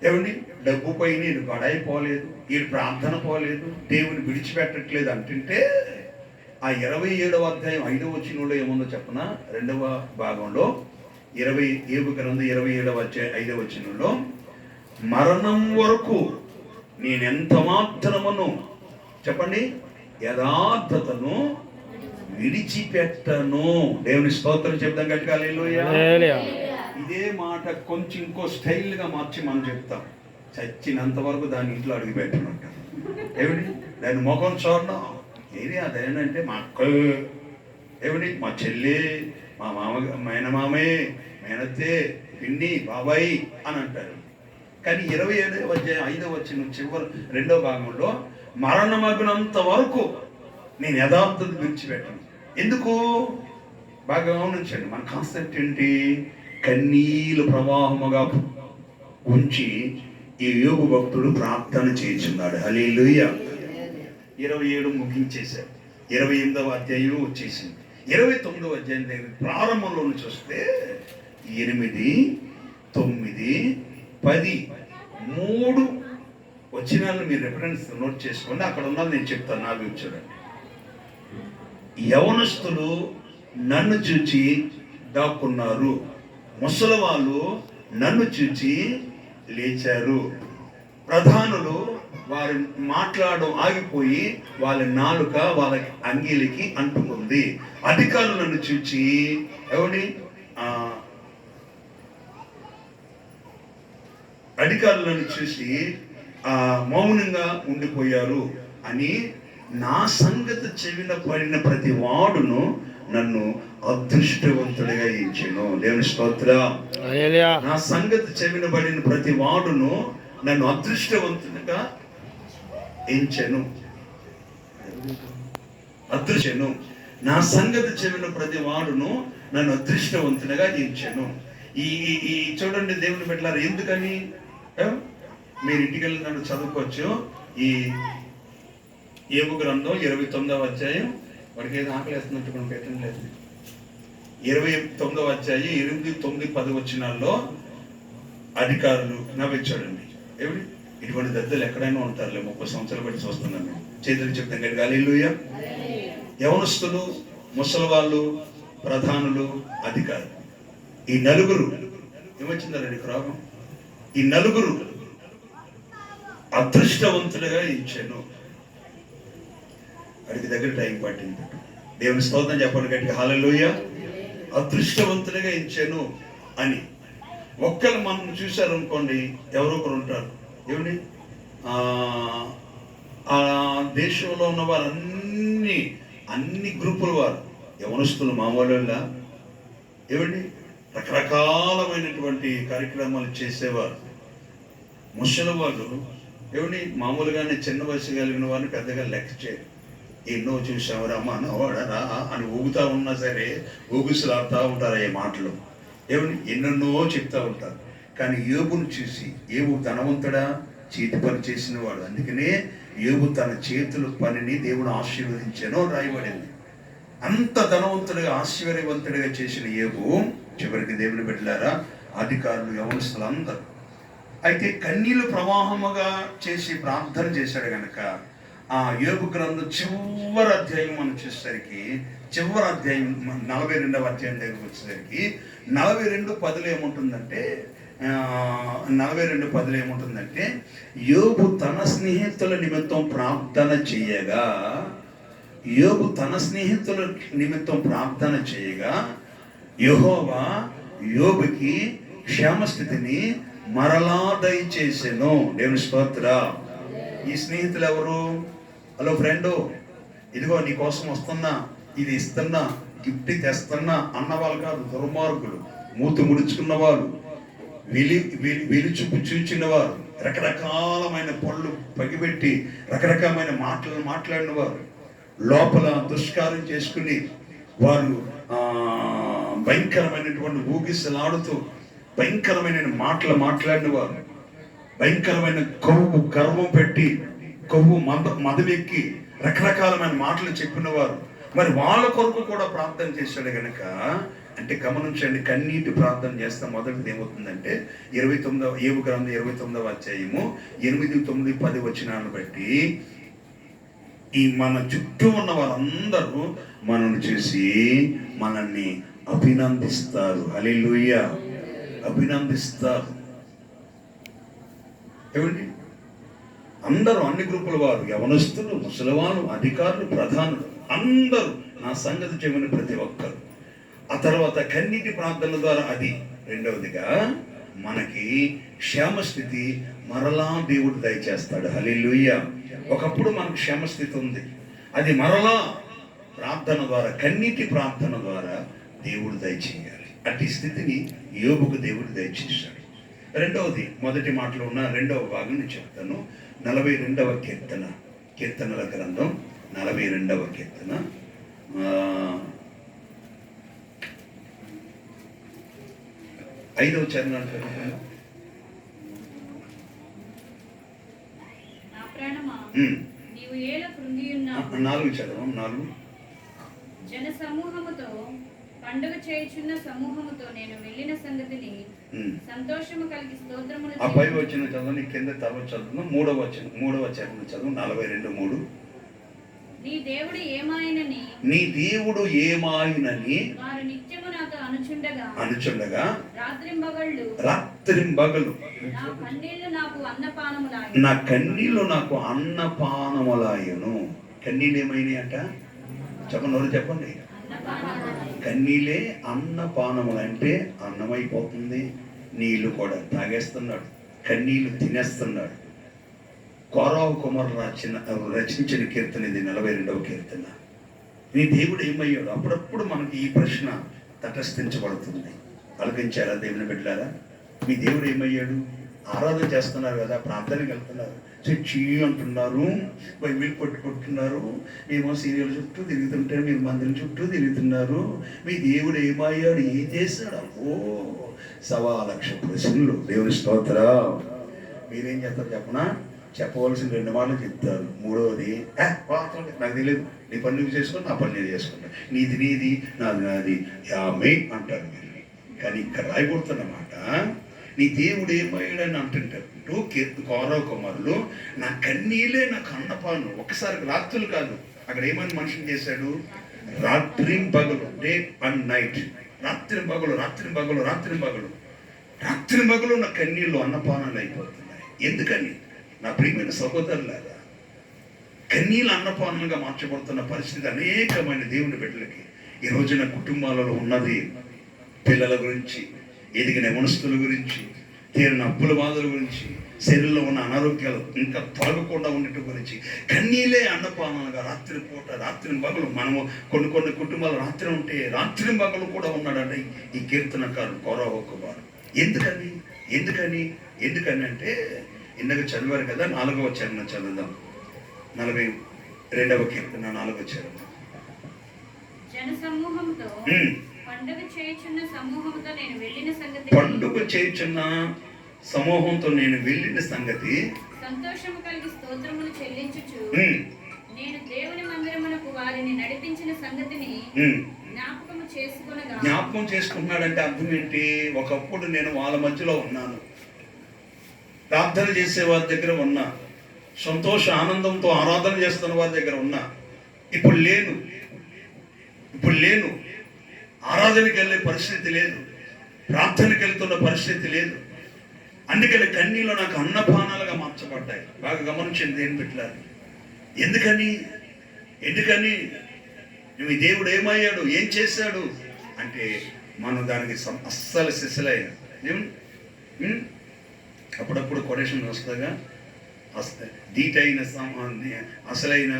Speaker 1: ఏమండి డబ్బు పై నేను గొడవ పోలేదు, ఈడు ప్రార్థన పోలేదు, దేవుని విడిచిపెట్టట్లేదు అంటుంటే ఆ 27వ అధ్యాయం 5వ వచనంలో ఏముందో చెప్పనా? 2వ భాగంలో 20 గ్రంథం 27వ అధ్యాయం 5వ వచనంలో, మరణం వరకు నేనెంత మాత్రమును చెప్పండి యథార్థతను విడిచిపెట్టను. దేవుని స్తోత్రం చెప్తాం గట్టిగా హల్లెలూయా. ఇదే మాట కొంచెం ఇంకో స్టైల్గా మార్చి మనం చెప్తాం, చచ్చినంత వరకు దాని ఇంట్లో అడిగి పెట్టమంట. ఏమిటి దాని ముఖం చూడడం, ఏది అదేనంటే మా అక్క, ఏమిటి మా చెల్లి, మా మేనమామే, మేనత్తే, పిన్ని, బాబాయి అని అంటారు. కానీ 27వ అధ్యాయం 5వ వచనం చివరి 2వ భాగంలో, మరణమగునంత వరకు నేను యథార్థత విడిచిపెట్టను. ఎందుకు? బాగా గమనించండి, మన కాన్సెప్ట్ ఏంటి? కన్నీళ్ళు ప్రవాహముగా ఉంచి ఈ యోగు భక్తుడు ప్రార్థన చేయించున్నాడు. హల్లెలూయా. 27 ముగించేశారు, 28వ అధ్యాయం వచ్చేసింది. 29వ అధ్యాయం దగ్గర ప్రారంభంలో నుంచి వస్తే 8, 9, 10, 3 వచనాలను మీరు రెఫరెన్స్ నోట్ చేసుకోండి. అక్కడ ఉన్నది నేను చెప్తాను. నా గురించి చూడండి. యవనస్తులు నన్ను చూచి దాక్కున్నారు, ముసలి వాళ్ళు నన్ను చూచి లేచారు, ప్రధానులు వారి మాట్లాడడం ఆగిపోయి వాళ్ళ నాలుక వాళ్ళ అంగీలకి అంటుకుంది, అధికారులు నన్ను చూచి అధికారులను చూసి మౌనంగా ఉండిపోయారు అని నా సంగతి చెవిన పడిన ప్రతి వాడును నన్ను అదృష్టవంతుడిగా ఎంచెను. దేవుని స్తోత్రం. నా సంగతి చెవిన పడిన ప్రతి వాడును నన్ను అదృష్టవంతుడిగా ఎంచెను. అదృష్టను నా సంగతి చెవిన ప్రతి వాడును నన్ను అదృష్టవంతుడిగా ఎంచెను. ఈ చూడండి దేవుని బిడ్డలారా, ఎందుకని? మీరు ఇంటికి వెళ్ళి నన్ను చదువుకోవచ్చు. ఈ యోబు గ్రంథం 29వ అధ్యాయం, వాడికి ఏదో ఆకలి వేస్తున్నట్టు మనం పెట్టడం లేదు. 29వ అధ్యాయం 8, 9, 10 వచనాల్లో అధికారులు నవ్వించాడండి. ఏమిటి? ఇటువంటి దద్దలు ఎక్కడైనా ఉంటారులే, 30 సంవత్సరాలు బట్టి చూస్తున్నాను మేము. చేతులు చెప్తాం కదా హల్లెలూయా. యవనస్తులు, ముసలి వాళ్ళు, ప్రధానులు, అధికారులు, ఈ నలుగురు ఏమొచ్చిందండి రోగం? ఈ నలుగురు అదృష్టవంతులుగా ఇచ్చాను. వాడికి దగ్గర టైం పట్టింది. దేవుని స్తోత్రం చెప్పండి గట్టిగా హల్లెలూయా. అదృష్టవంతులుగా ఇచ్చాను అని ఒక్కరు మనం చూశారు అనుకోండి, ఎవరో ఒకరు ఉంటారు. ఏమండి? ఆ దేశంలో ఉన్న వారు అన్ని గ్రూపుల వారు, యవనస్తులు మామూలు ఏమండి రకరకాలమైనటువంటి కార్యక్రమాలు చేసేవారు. ముసలి వాళ్ళు ఏమండి మామూలుగానే చిన్న వయసు కలిగిన వారిని పెద్దగా లెక్క చేయరు. ఎన్నో చూసావురా మనవాడరా అని ఊగుతా ఉన్నా సరే ఊగుసులాడుతూ ఉంటారు ఈ మాటలు. ఏమని ఎన్నెన్నో చెప్తా ఉంటారు. కానీ యోబును చూసి, యోబు ధనవంతుడా, చేతి పని చేసిన వాడు, అందుకనే యోబు తన చేతుల పనిని దేవుడు ఆశీర్వదించానో రాయబడింది. అంత ధనవంతుడిగా ఆశ్చర్యవంతుడిగా చేసిన యోబు చివరికి దేవుని బిడ్డలారా, అధికారులు, యవనస్తులు అందరూ అయితే కన్నీళ్ళు ప్రవాహముగా చేసి ప్రార్థన చేశాడు కనుక ఆ యోబు గ్రంథం చివరి అధ్యాయం మనం చూసేసరికి, చివరి అధ్యాయం 42వ అధ్యాయం దగ్గరికి వచ్చేసరికి 42:10 ఏముంటుందంటే, 42:10 ఏముంటుందంటే, యోబు తన స్నేహితుల నిమిత్తం ప్రార్థన చేయగా, యోబు తన స్నేహితుల నిమిత్తం ప్రార్థన చేయగా యెహోవా యోబుకి క్షేమస్థితిని మరలా దయచేసెను. దేవుని స్తోత్రం. ఈ స్నేహితులు ఎవరు? హలో ఫ్రెండు, ఇదిగో నీ కోసం వస్తున్నా, ఇది ఇస్తున్నా, గిఫ్ట్ తెస్తున్నా అన్నవాళ్ళు కాదు, దుర్మార్గులు, మూతి ముడుచుకున్న వాళ్ళు, వెలుచుపు చూచిన వారు, రకరకాలమైన పళ్ళు పగిపెట్టి రకరకాలమైన మాటలు మాట్లాడిన వారు, లోపల దుష్కారం చేసుకుని వారు భయంకరమైనటువంటి ఊగిసలాడుతూ భయంకరమైన మాటలు మాట్లాడిన వారు, భయంకరమైన కొవ్వు గర్వం పెట్టి కొవ్వు మదమెక్కి రకరకాలమైన మాటలు చెప్పిన వారు, మరి వాళ్ళ కొరకు కూడా ప్రార్థన చేశాడు కనుక, అంటే గమనించండి, కన్నీటి ప్రార్థన చేస్తాం. మొదటిది ఏమవుతుందంటే 29వ ఏబు గ్రంథం 29వ అధ్యాయము 8, 9, 10 వచనాలను బట్టి ఈ మన చుట్టూ ఉన్న వారందరూ మనల్ని చూసి మనల్ని అభినందిస్తారు. హల్లెలూయా, అభినందిస్తారు. ఏమండి, అందరూ అన్ని గ్రూపుల వారు, యవనస్తులు, ముసలివాళ్ళు, అధికారులు, ప్రధానులు అందరూ నా సంగతి చెవిన ప్రతి ఒక్కరు. ఆ తర్వాత కన్నీటి ప్రార్థనల ద్వారా అది. రెండవదిగా మనకి క్షేమస్థితి మరలా దేవుడు దయచేస్తాడు. హల్లెలూయా. ఒకప్పుడు మనకు క్షేమస్థితి ఉంది, అది మరలా ప్రార్థన ద్వారా, కన్నీటి ప్రార్థన ద్వారా దేవుడు దయచేయాలి. అట్టి స్థితిని యోబుకు దేవుడు దయచేశాడు. రెండవది, మొదటి మాటలో ఉన్న రెండవ భాగం నేను చెప్తాను. 42వ కీర్తన, కీర్తనల గ్రంథం 42వ కీర్తన 5వ చరణం. నాలుగు చదవం. 4
Speaker 2: జన సమూహముతో పండుగ చేయుచున్న సమూహముతో నేను వెళ్ళిన సంగతిని సంతోషము కలిగి స్తోత్రములు.
Speaker 1: ఆ పై వచ్చిన చదువు కింద తర్వాత చదువు. 3వ చరణం చదువు. 42:3.
Speaker 2: నీ దేవుడు ఏమాయనని వారు నిత్యము నాతో అనుచుండగా రాత్రింబగళ్ళు నా
Speaker 1: కన్నీళ్లు నాకు అన్నపానములాయను. కన్నీళ్ళు ఏమైనాయి అంట? చెప్పండి. కన్నీళ్ళే అన్నపానములు. అంటే అన్నమైపోతుంది, నీళ్లు కూడా తాగేస్తున్నాడు, కన్నీళ్లు తినేస్తున్నాడు. కోరావు కుమార్ రచించిన కీర్తన ఇది, 42వ కీర్తన. నీ దేవుడు ఏమయ్యాడు? అప్పుడప్పుడు మనకి ఈ ప్రశ్న తటస్థించబడుతుంది. ఆలోచించారా దేవుని బిడ్డలారా? మీ దేవుడు ఏమయ్యాడు? ఆరాధన చేస్తున్నారు కదా, ప్రార్థనకి వెళ్తున్నారు, చర్చి అంటున్నారు, బైబిల్ పట్టుకుంటున్నారు, ఏమో సీరియల్ చుట్టూ తిరుగుతుంటే మీరు మందిరం చుట్టూ తిరుగుతున్నారు. మీ దేవుడు ఏమయ్యాడు? ఏం చేశాడు? ఓ 1,00,000 ప్రశ్నలు. దేవుని స్తోత్రం. మీరేం చేస్తారు చెప్పనా? చెప్పవలసిన 2 మాటలు చెప్తారు. మూడవది, నాకు తెలియదు, నీ పని నువ్వు చేసుకుని నా పని నేను చేసుకుంటా, నీది నాది యామే అంటారు మీరు. కానీ ఇక్కడ రాయకూడుతున్నమాట, నీ దేవుడు ఏమయ్యాడని అంటుంటారు. కోరావు కుమారులు, నా కన్నీళ్ళే నాకు అన్నపాను. ఒకసారి రాత్రులు కాదు, అక్కడ ఏమని మనిషిని చేశాడు? రాత్రింబగలు, డే అండ్ నైట్. రాత్రింబగలు నా కన్నీళ్ళు అన్నపానాలు అయిపోతున్నాయి. ఎందుకని? నా ప్రియమైన సహోదరులారా, కన్నీళ్ళ అన్నపానంగా మార్చబడుతున్న పరిస్థితి అనేకమైన దేవుని బిడ్డలకి ఈ రోజున కుటుంబాలలో ఉన్నది. పిల్లల గురించి, ఎదిగిన యవనస్తుల గురించి, తీరిన అప్పుల బాధల గురించి, శరీరంలో ఉన్న అనారోగ్యాలు ఇంకా తొలగకుండా ఉండటం గురించి కన్నీళ్ళే అన్నపానాలుగా రాత్రి పగలు. మనము కొన్ని కుటుంబాలు రాత్రి ఉంటే రాత్రి పగలు కూడా ఉన్నాడంటే ఈ కీర్తనకారుడు కోరావు కుమారు. ఎందుకని అంటే ఇందాక చదివారు కదా, 4వ చరణం చదువుదాం. 42వ కీర్తన 4వ చరణం.
Speaker 2: జన సమూహంతో పండుగ చేయుచున్న సమూహంతో నేను వెళ్ళిన సంగతి
Speaker 1: సంతోషము కలిగి
Speaker 2: స్తోత్రములు చెల్లించుచు నేను దేవుని మందిరమునకు వారిని నడిపించిన సంగతిని
Speaker 1: జ్ఞాపకం చేసుకున్నాడంటే అర్థం ఏంటి? ఒకప్పుడు నేను వాళ్ళ మధ్యలో ఉన్నాను, ప్రార్థన చేసే వారి దగ్గర ఉన్నా, సంతోష ఆనందంతో ఆరాధన చేస్తున్న వారి దగ్గర ఉన్నా. ఇప్పుడు లేను, ఆరాధనకి వెళ్ళే పరిస్థితి లేదు, ప్రార్థనకి వెళ్తున్న పరిస్థితి లేదు. అందుకని కన్నీళ్ళు నాకు అన్నపానాలుగా మార్చబడ్డాయి. బాగా గమనించింది ఏం పెట్టారు? ఎందుకని నువ్వు దేవుడు ఏమయ్యాడు, ఏం చేశాడు అంటే మనం దానికి అస్సలు సిసలైన అప్పుడప్పుడు కొటేషన్ వస్తుందిగా, దీటైన అసలైన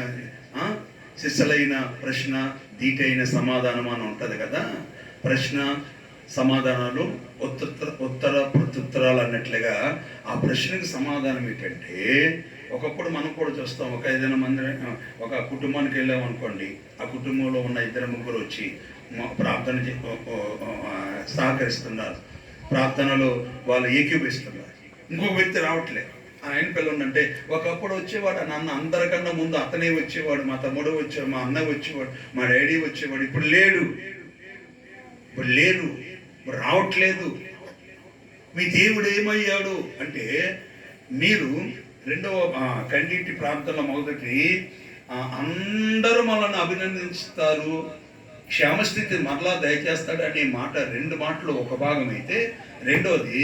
Speaker 1: సిసలైన ప్రశ్న, దీటైన సమాధానం అని ఉంటుంది కదా. ప్రశ్న సమాధానాలు ఉత్తర ప్రత్యుత్తర అన్నట్లుగా ఆ ప్రశ్నకు సమాధానం ఏంటంటే, ఒకప్పుడు మనం కూడా చూస్తాం, ఒక ఏదైనా మంది ఒక కుటుంబానికి వెళ్ళాం అనుకోండి, ఆ కుటుంబంలో ఉన్న 2-3 వచ్చి ప్రార్థన సహకరిస్తున్నారు, ప్రార్థనలో వాళ్ళు ఏకీభవిస్తున్నారు. ఇంకొక వ్యక్తి రావట్లేదు. ఆయన పిల్లలు అంటే ఒకప్పుడు వచ్చేవాడు, నన్ను అందరికన్నా ముందు అతనే వచ్చేవాడు, మా తమ్ముడు వచ్చేవాడు, మా అన్న వచ్చేవాడు, మా డాడీ వచ్చేవాడు. ఇప్పుడు లేరు, ఇప్పుడు రావట్లేదు. మీ దేవుడు ఏమయ్యాడు అంటే, మీరు రెండవ కన్నీటి ప్రాంతంలో మొదటి అందరూ మనల్ని అభినందిస్తారు, క్షేమస్థితి మరలా దయచేస్తాడు అనే మాట 2 మాటలు ఒక భాగం అయితే, రెండోది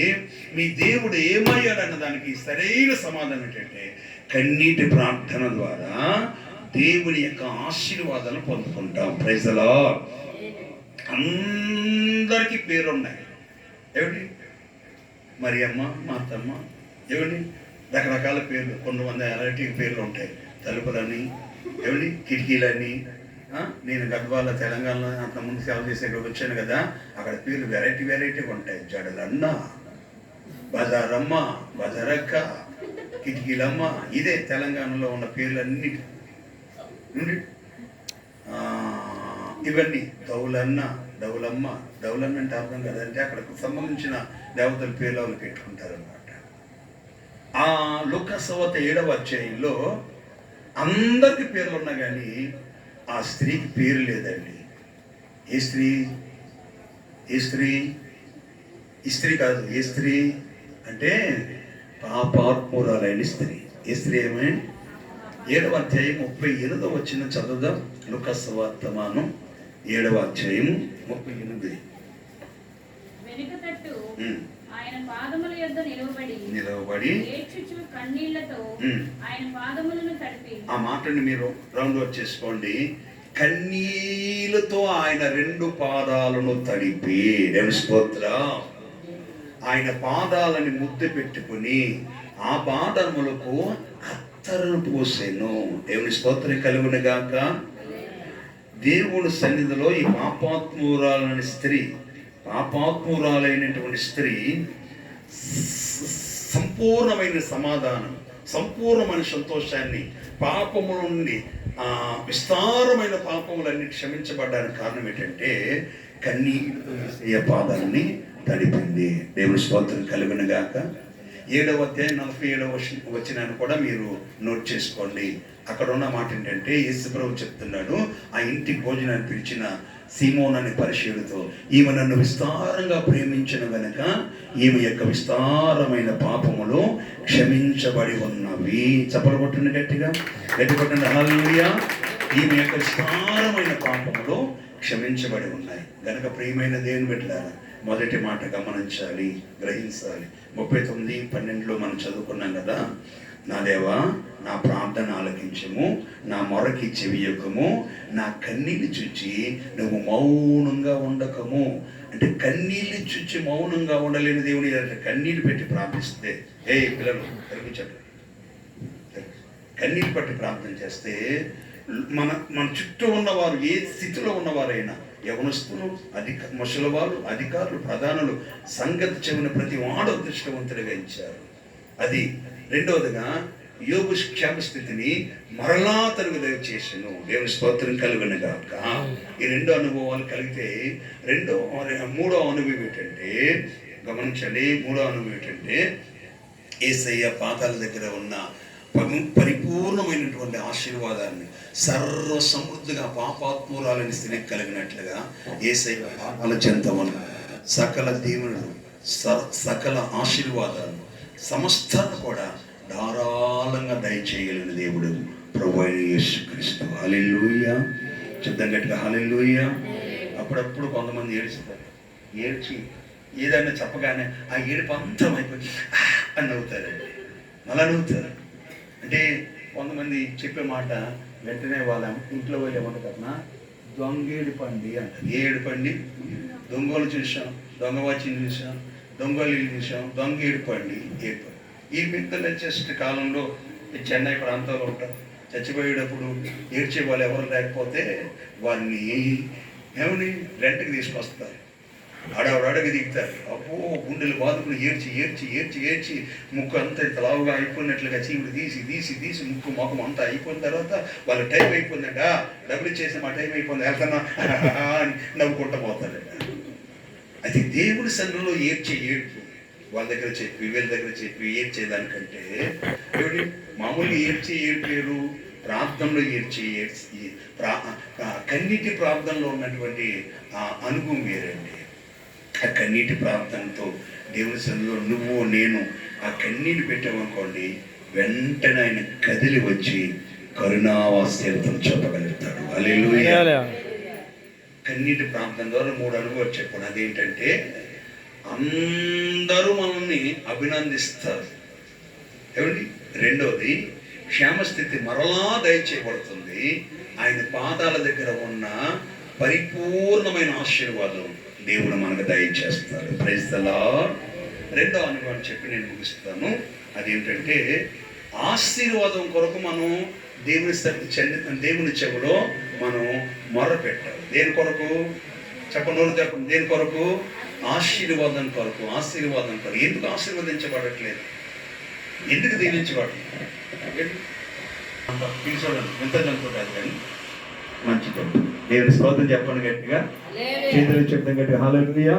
Speaker 1: మీ దేవుడు ఏమయ్యాడు అన్న దానికి సరైన సమాధానం ఏంటంటే, కన్నీటి ప్రార్థన ద్వారా దేవుని యొక్క ఆశీర్వాదాలను పొందుకుంటాం. Praise the lord. అందరికీ పేరున్నాయి. ఏమిటి? మరియమ్మ, మార్తమ్మ, ఏమిటి రకరకాల పేర్లు. కొంతమంది అరటి పేర్లు ఉంటాయి, తలుపులని, ఏమిటి కిటికీలని. నేను గద్వాల తెలంగాణలో అంత ముందు సేవ చేసే వచ్చాను కదా, అక్కడ పేర్లు వెరైటీగా ఉంటాయి. జడలన్న, బజారమ్మ, బజారక్క, కిటికీలమ్మ, ఇదే తెలంగాణలో ఉన్న పేర్లన్నీ. ఇవన్నీ దౌలన్న, దౌలమ్మ. దౌలన్న అంటే అర్థం కదంటే అక్కడకు సంబంధించిన దేవతల పేర్లు వాళ్ళు పెట్టుకుంటారు అన్నమాట. ఆ లూకా సువార్త 7వ అధ్యాయంలో అందరికి పేర్లు ఉన్నా కానీ ఆ స్త్రీకి పేరు లేదండి. ఏ స్త్రీ? ఈ స్త్రీ కాదు. ఏ స్త్రీ అంటే పాపాత్మురాలైన స్త్రీ. ఏ స్త్రీ ఏమే? 7వ అధ్యాయం 38వ వచనం చదువుదాం. లూకా సువార్త 7వ అధ్యాయం 38.
Speaker 2: వెనుకతట్టు ఆయన పాదముల యొద్ద నిలవబడి ఏడ్చుచు కన్నీళ్లతో ఆయన పాదములను తడిపి.
Speaker 1: ఆ మాటని మీరు రౌండ్ వర్క్ చేసుకోండి. కన్నీళ్లతో ఆయన 2 పాదాలను తడిపి, దేవుని స్తోత్రం, ఆయన పాదాలని ముద్దు పెట్టుకుని ఆ పాదములకు అత్తరును పోసెను. దేవుని స్తోత్రం కలుగును గాక. దేవుని సన్నిధిలో ఈ పాపాత్మురాలైనటువంటి స్త్రీ సంపూర్ణమైన సమాధానం, సంపూర్ణమైన సంతోషాన్ని, పాపము నుండి విస్తారమైన పాపములన్నీ క్షమించబడ్డానికి కారణం ఏంటంటే కన్నీళ్లతో పాదాలని తడిపింది. దేవుని స్తోత్రం కలుగును గాక. 7వ అధ్యాయం 47వ వచనాన్ని కూడా మీరు నోట్ చేసుకోండి. అక్కడ ఉన్న మాట ఏంటంటే, యేసుప్రభు చెప్తున్నాడు, ఆ ఇంటికి భోజనాన్ని పిలిచిన సీమోను అనే పరిశీలితో, ఈమె నన్ను విస్తారంగా ప్రేమించిన గనుక ఈమె యొక్క విస్తారమైన పాపములు క్షమించబడి ఉన్నవి. చప్పలు కొట్టండి, గట్టి కొట్టండి, హల్లెలూయా. ఈమె యొక్క విస్తారమైన పాపములు క్షమించబడి ఉన్నాయి గనక ప్రియమైన దేవుని బిడ్డలారా, మొదటి మాట గమనించాలి, గ్రహించాలి. 39:12 మనం చదువుకున్నాం కదా, నా దేవా నా ప్రార్థన ఆలకించము, నా మొరకి చెవియొక్కము, నా కన్నీళ్ళు చూచి నువ్వు మౌనంగా ఉండకము. అంటే కన్నీళ్ళు చూచి మౌనంగా ఉండలేని దేవుని కన్నీళ్ళు పెట్టి ప్రార్థిస్తే, పిల్లలు కనిపించండి, కన్నీళ్ళు పట్టి ప్రార్థన చేస్తే మన చుట్టూ ఉన్నవారు ఏ స్థితిలో ఉన్నవారైనా, యవనస్తులు, ముసలివాళ్ళు, అధికారులు, ప్రధానులు, సంగతి చెవిన ప్రతి వాడు అదృష్టవంతుడిగా ఇచ్చారు. అది. రెండవదిగా యోబు క్షేమస్థితిని మరలా తనకు దయచేసాను. దేవుని స్తోత్రం కలుగును గాక. ఈ 2 అనుభవాలు కలిగితే మూడో అనుభవం ఏంటంటే, గమనించండి, మూడో అనుభవం ఏంటంటే, యేసయ్య పాదాల దగ్గర ఉన్న పరిపూర్ణమైనటువంటి ఆశీర్వాదాన్ని సర్వ సమృద్ధిగా పాపాత్మురాలని స్థితికి కలిగినట్లుగా యేసయ్య పాదాల చెంత ఉన్న సకల దీవెనలు, సకల ఆశీర్వాదాలు సమస్తాన్ని కూడా ధారాళంగా దయచేయగలిగిన దేవుడు ప్రభువైన యేసుక్రీస్తు. హల్లెలూయా. చెప్తాం గట్టిగా, హల్లెలూయా. అప్పుడప్పుడు కొంతమంది ఏడ్చి ఏదైనా చెప్పగానే ఆ ఏడుపు అంతం అయిపోయి అని నవ్వుతారండి. అలా నవ్వుతారు. అంటే కొంతమంది చెప్పే మాట వెంటనే వాళ్ళ ఇంట్లో వాళ్ళు ఏమంటారన్నా, దొంగేడు పండి అంటారు. ఏడుపండి, దొంగలు చూసాం, దొంగవాచిని చూసాం, దొంగలు చూసాం, దొంగేడు పండి, ఏడుపండి. ఈ మిత్రులు జస్ట్ కాలంలో చెన్నై ప్రాంతాల్లో ఉంటారు. చచ్చిపోయేటప్పుడు ఏడ్చే వాళ్ళు ఎవరు లేకపోతే వారిని రెంట్కి తీసుకొస్తారు. అడగ దిగుతారు. అబ్బో గుండెలు బాదుకుని ఏడ్చి ఏడ్చి ఏడ్చి ఏడ్చి ముక్కు అంతా ఇంత లావుగా అయిపోయినట్లుగా చీవుడు తీసి తీసి తీసి ముక్కు మొఖం అంతా అయిపోయిన తర్వాత వాళ్ళ టైం అయిపోయిందంట, డబ్బులు ఇచ్చేసి మా టైం అయిపోయింది వెళ్తున్నా అని నవ్వుకుంటూ పోతాడంట. అది దేవుడి సన్నిధిలో ఏడ్చే ఏడ్పు వాళ్ళ దగ్గర చెప్పి వీళ్ళ దగ్గర చెప్పి ఏడ్చేదానికంటే మామూలుగా ఏడ్చే ఏడ్పేరు, ప్రార్థనలో ఏడ్చి కన్నీటి ప్రార్థనలో ఉన్నటువంటి అనుభవం వేరండి. ఆ కన్నీటి ప్రార్థనతో దేవుని సన్నిధిలో నువ్వు నేను ఆ కన్నీటి పెట్టామనుకోండి, వెంటనే ఆయన కదిలి వచ్చి కరుణావాస్యలతో చెప్పగలుగుతాడు. హల్లెలూయా. కన్నీటి ప్రార్థన ద్వారా 3 అనుభవాలు చెప్పాను. అదేంటంటే అందరూ మనల్ని అభినందిస్తారు. ఏమండి? రెండోది క్షేమస్థితి మరలా దయచేయబడుతుంది. ఆయన పాదాల దగ్గర ఉన్న పరిపూర్ణమైన ఆశీర్వాదం దేవుడు మనకు దయచేస్తారు. Praise the lord. రెండో అనుభవం చెప్పి నేను ముగిస్తాను. అదేంటంటే ఆశీర్వాదం కొరకు మనం దేవుని చెవులో మనం మొరపెట్టాలి. దేని కొరకు చెప్పండి. దేని కొరకు? ఆశీర్వాదం కొరకు. ఆశీర్వాదం కొరకు. ఎందుకు ఆశీర్వదించబడట్లేదు? ఎందుకు దీవించబడట్లేదు? ఎంత జంతువుతారు కానీ మంచి జంతు. దేవుని స్తోత్రం చెప్పండి గట్టిగా, చేతులు చెప్తాం గట్టిగా. హల్లెలూయా.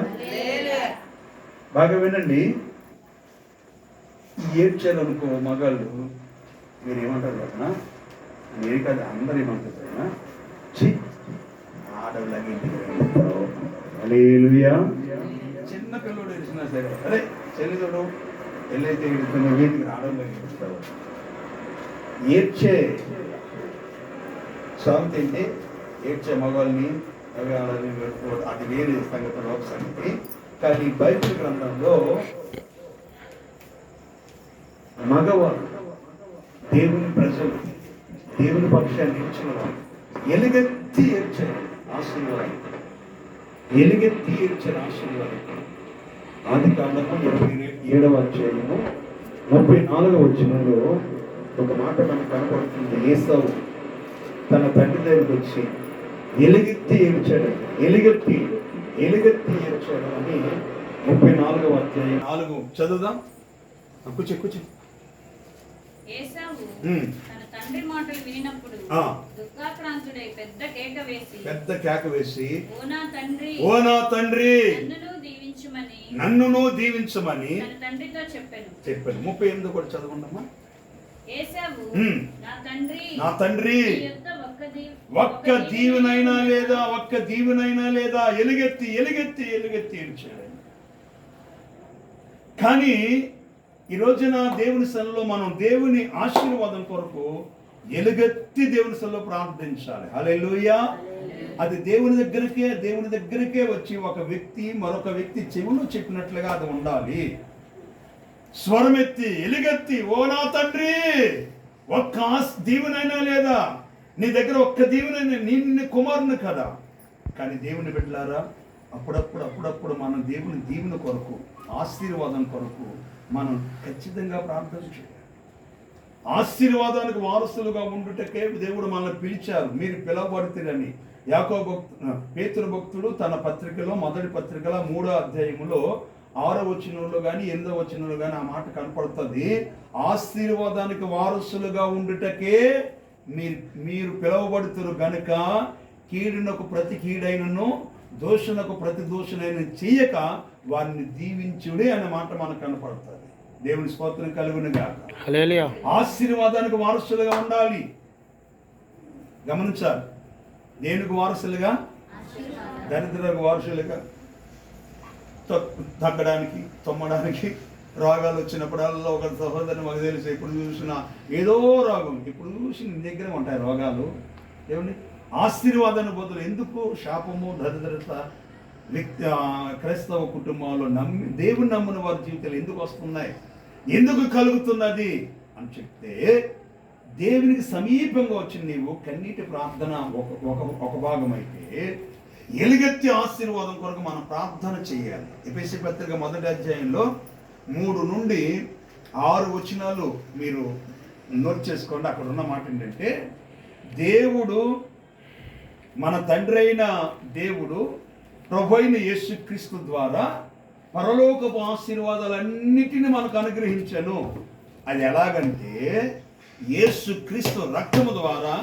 Speaker 1: బాగా వినండి. ఏడ్చారనుకో మగాళ్ళు, మీరు ఏమంటారు కదా, మీరు కదా అందరు ఏమంటారు, ఆడవాళ్ళకి ఇంటికి వెళ్తారు. హల్లెలూయా. చిన్న పిల్లడు ఏడిచినా సరే, అరే చెల్లిదోడు ఎల్లైతే ఏడుతున్నా వీటికి ఆడవాళ్ళకి ఏడుస్తారు. ఏడ్చే సామెత ఏంటి? ఏడ్చే మగవాళ్ళని అవి ఆడని అది వేరే సంగతి ఒక సంగతి. కానీ బైబిల్ గ్రంథంలో మగవాళ్ళు, దేవుని ప్రజలు, దేవుని పక్షాన్ని ఇచ్చిన వాళ్ళు ఎలుగెత్తి ఏడ్చారు ఆశీర్వాదం. ఎలుగెత్తి ఏడ్చారు ఆశీర్వాదం. ఆదికాండము 27వ అధ్యాయము 34వ వచనంలో ఒక మాట మనకు కనపడుతుంది. ఏసావు తన తండ్రి దగ్గరికి వచ్చి ఎలుగెత్తి ఏడ్చాడు. ఎలుగెత్తి ఏడ్చాడు అని 34వ అధ్యాయం 4 చదువుదాం. కూర్చో.
Speaker 2: ఏసావు తన తండ్రి మాటలు వినినప్పుడు దుఃఖాక్రాంతుడై పెద్ద కేక వేసి ఓ నా తండ్రి నన్నును దీవించమని తన తండ్రితో చెప్పాను. 38 కూడా చదవండమ్మా. ఏసావు నా తండ్రి ఒక్క దీవెనైనా లేదా ఎలుగెత్తి ఏడ్చాడు. కానీ ఈ రోజున దేవుని సన్నిధిలో మనం దేవుని ఆశీర్వాదం కొరకు ఎలుగెత్తి దేవుని సన్నిధిలో ప్రార్థించాలి. హల్లెలూయా. అది దేవుని దగ్గరికే వచ్చి ఒక వ్యక్తి మరొక వ్యక్తి చెవులో చెప్పినట్లుగా అది ఉండాలి. స్వరమెత్తి ఎలుగెత్తి ఓ నా తండ్రి ఒక్క దీవెనైనా లేదా, నీ దగ్గర ఒక్క దీవెనైనా, నిన్ను కుమారుని కదా. కానీ దేవుని బిడ్డలారా, అప్పుడప్పుడు మనం దేవుని దీవెన కొరకు, ఆశీర్వాదం కొరకు మనం ఖచ్చితంగా ప్రార్థన చేయాలి. ఆశీర్వాదానికి వారసులుగా ఉండుటకే దేవుడు మనల్ని పిలిచారు. మీరు పిలవబడుతురని పేతురు భక్తుడు తన పత్రికలో, మొదటి పత్రికలో 3వ అధ్యాయములో 6వ వచనంలో కానీ 8వ వచనంలో కానీ ఆ మాట కనపడుతుంది. ఆశీర్వాదానికి వారసులుగా ఉండుటకే మీరు పిలవబడుతురు గనుక కీడునకు ప్రతి కీడైనను దోషునకు ప్రతి దోషునైన చేయక వారిని దీవించుడే అనే మాట మనకు కనపడుతుంది. దేవుని స్తోత్రం కలుగును గాక. హల్లెలూయా. ఆశీర్వాదానికి వారసులుగా ఉండాలి. గమనించాలి. దేనికి వారసులుగా? దరిద్రకు వారసులుగా. తగ్గడానికి, తొమ్మడానికి, రోగాలు వచ్చినప్పుడల్లా ఒక సహోదరుని మాకు తెలుసు, ఎప్పుడు చూసినా ఏదో రోగం, ఇప్పుడు చూసి నీ దగ్గర ఉంటాయి రోగాలు. ఏమండి? ఆశీర్వాదాన్ని బదులు ఎందుకు శాపము, దరిద్రత క్రైస్తవ కుటుంబాల్లో దేవుని నమ్మిన వారి జీవితాలు ఎందుకు వస్తున్నాయి, ఎందుకు కలుగుతున్నది అని చెప్తే, దేవునికి సమీపంగా వచ్చిన నీవు కన్నీటి ప్రార్థన ఒక భాగం అయితే, ఎలుగెత్తి ఆశీర్వాదం కొరకు మనం ప్రార్థన చేయాలి. ఎఫెసీ పత్రిక 1వ అధ్యాయంలో 3 నుండి 6 వచనాలు మీరు నోట్ చేసుకోండి. అక్కడ ఉన్న మాట ఏంటంటే, దేవుడు, మన తండ్రి అయిన దేవుడు ప్రభు అయిన యేసుక్రీస్తు ద్వారా పరలోకపు ఆశీర్వాదాలన్నిటిని మనకు అనుగ్రహించను. అది ఎలాగంటే యేసుక్రీస్తు రక్తము ద్వారా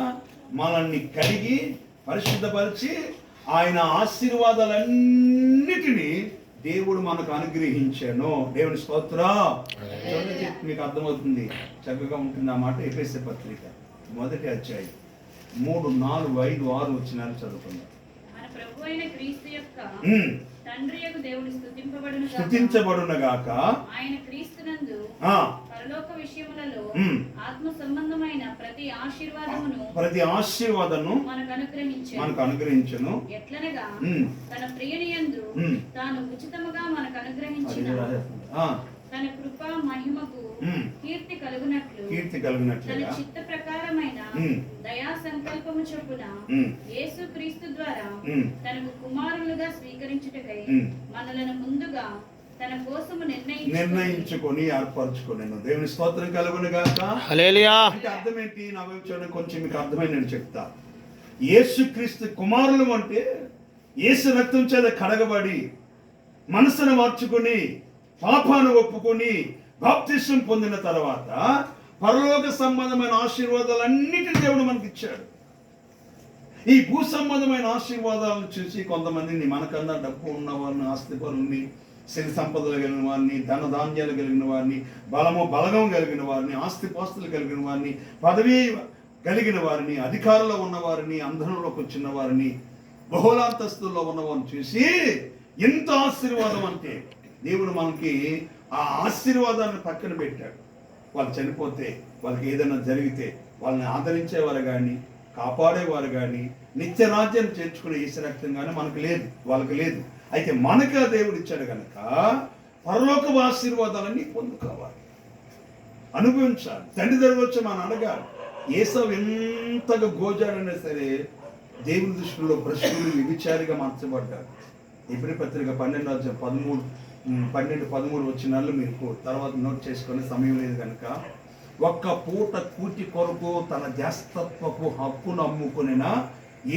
Speaker 2: మనల్ని కడిగి పరిశుద్ధపరిచి ఆయన ఆశీర్వాదాలన్నిటినీ దేవుడు మనకు అనుగ్రహించాను. దేవుని స్తోత్రం. చదివితే మీకు అర్థమవుతుంది, చక్కగా ఉంటుంది ఆ మాట. ఎఫెసీ పత్రిక 1వ అధ్యాయం 3, 4, 5, 6 వచనాలు చదువుకుందాం.
Speaker 3: మన ప్రభువైన క్రీస్తు యొక్క తండ్రియగు దేవుడు
Speaker 2: స్తుతించబడునుగాక.
Speaker 3: ఆయన క్రీస్తునందు పరలోక విషయములలో ఆత్మ సంబంధమైన ప్రతి ఆశీర్వాదమును మనకు అనుగ్రహించును. ఎట్లనగా తన ప్రియనియందు తాను ఉచితముగా మనకు అనుగ్రహించిన తన కృపా మహిమకు కీర్తి కలుగునట్లు తన చిత్త ప్రకారమైన దయా సంకల్పము చొప్పున యేసు క్రీస్తు ద్వారా తనకు కుమారులుగా స్వీకరించుటకై మనలను ముందుగా తన కోసము
Speaker 2: నిర్ణయించుకొని ఏర్పరచుకొని. దేవుని స్తోత్రం కలుగునుగాక.
Speaker 4: హల్లెలూయా.
Speaker 2: అంటే అర్థం ఏంటి? నా వైపు చూడండి, కొంచెం మీకు అర్థమైంది నేను చెప్తా. యేసు క్రీస్తు కుమారులు అంటే యేసు రక్తం చేత కడగబడి మనసును మార్చుకొని పాపాను ఒప్పుకొని బాప్తిసం పొందిన తర్వాత పరలోక సంబంధమైన ఆశీర్వాదాలన్నిటిని దేవుడు మనకి ఇచ్చాడు. ఈ భూ సంబంధమైన ఆశీర్వాదాలను చూసి కొంతమందిని, మనకన్నా డబ్బు ఉన్న వారిని, ఆస్తిపరుల్ని, శని సంపదలు కలిగిన వారిని, ధనధాన్యాలు కలిగిన వారిని, బలగం కలిగిన వారిని, ఆస్తిపాస్తులు కలిగిన వారిని, పదవి కలిగిన వారిని, అధికారంలో ఉన్న వారిని, అంధనంలోకి వచ్చిన వారిని, బహుళాంతస్తుల్లో ఉన్న వారిని చూసి ఎంత ఆశీర్వాదం అంటే దేవుడు మనకి ఆ ఆశీర్వాదాన్ని పక్కన పెట్టాడు. వాళ్ళు చనిపోతే, వాళ్ళకి ఏదైనా జరిగితే వాళ్ళని ఆదరించేవారు కానీ, కాపాడేవారు కానీ, నిత్య రాజ్యాన్ని చేర్చుకునే ఈశ రక్తం కానీ మనకు లేదు, వాళ్ళకి లేదు. అయితే మనకు ఆ దేవుడు ఇచ్చాడు కనుక పరలోక ఆశీర్వాదాలన్నీ పొందుకోవాలి, అనుభవించాలి. తండ్రి దగ్గర వచ్చి మనం అడగాలి. ఏసావు ఎంతగా గోజాడైనా సరే దేవుని దృష్టిలో భ్రష్టులు, వ్యభిచారిగా మార్చబడ్డాడు. ఎబ్రీ పత్రిక 12-13 వచనాలు మీకు తర్వాత నోట్ చేసుకునే సమయం లేదు కనుక, ఒక్క పూట కూటి కొరకు తన జాస్తత్వపు హక్కును అమ్ముకునిన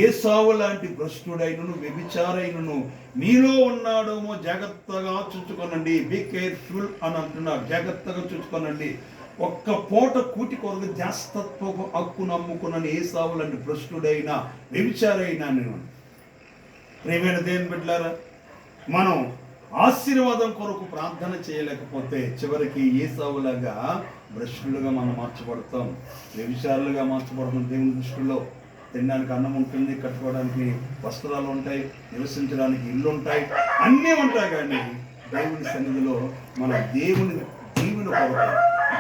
Speaker 2: ఏసావు లాంటి భ్రష్టుడైనను వ్యభిచారైనను మీలో ఉన్నాడేమో జాగ్రత్తగా చూచుకోనండి. బీ కేర్ఫుల్ అని అంటున్నారు. జాగ్రత్తగా చూచుకోనండి. ఒక్క పూట కూటి కొరకు జాస్తత్వపు హక్కును అమ్ముకున్న ఏసావు లాంటి భ్రష్టుడైన వ్యభిచారైనా నేను. ప్రియమైన దేవుని బిడ్డలారా, మనం ఆశీర్వాదం కొరకు ప్రార్థన చేయలేకపోతే చివరికి ఏసావులాగా భ్రష్టులుగా మనం మార్చబడతాం, వ్యభిచారులుగా మార్చబడతాం. దేవుని దృష్టిలో తినడానికి అన్నం ఉంటుంది, కట్టుకోవడానికి వస్త్రాలు ఉంటాయి, నివసించడానికి ఇల్లు ఉంటాయి, అన్నీ ఉంటాయి. కానీ దేవుని సన్నిధిలో మన దేవుని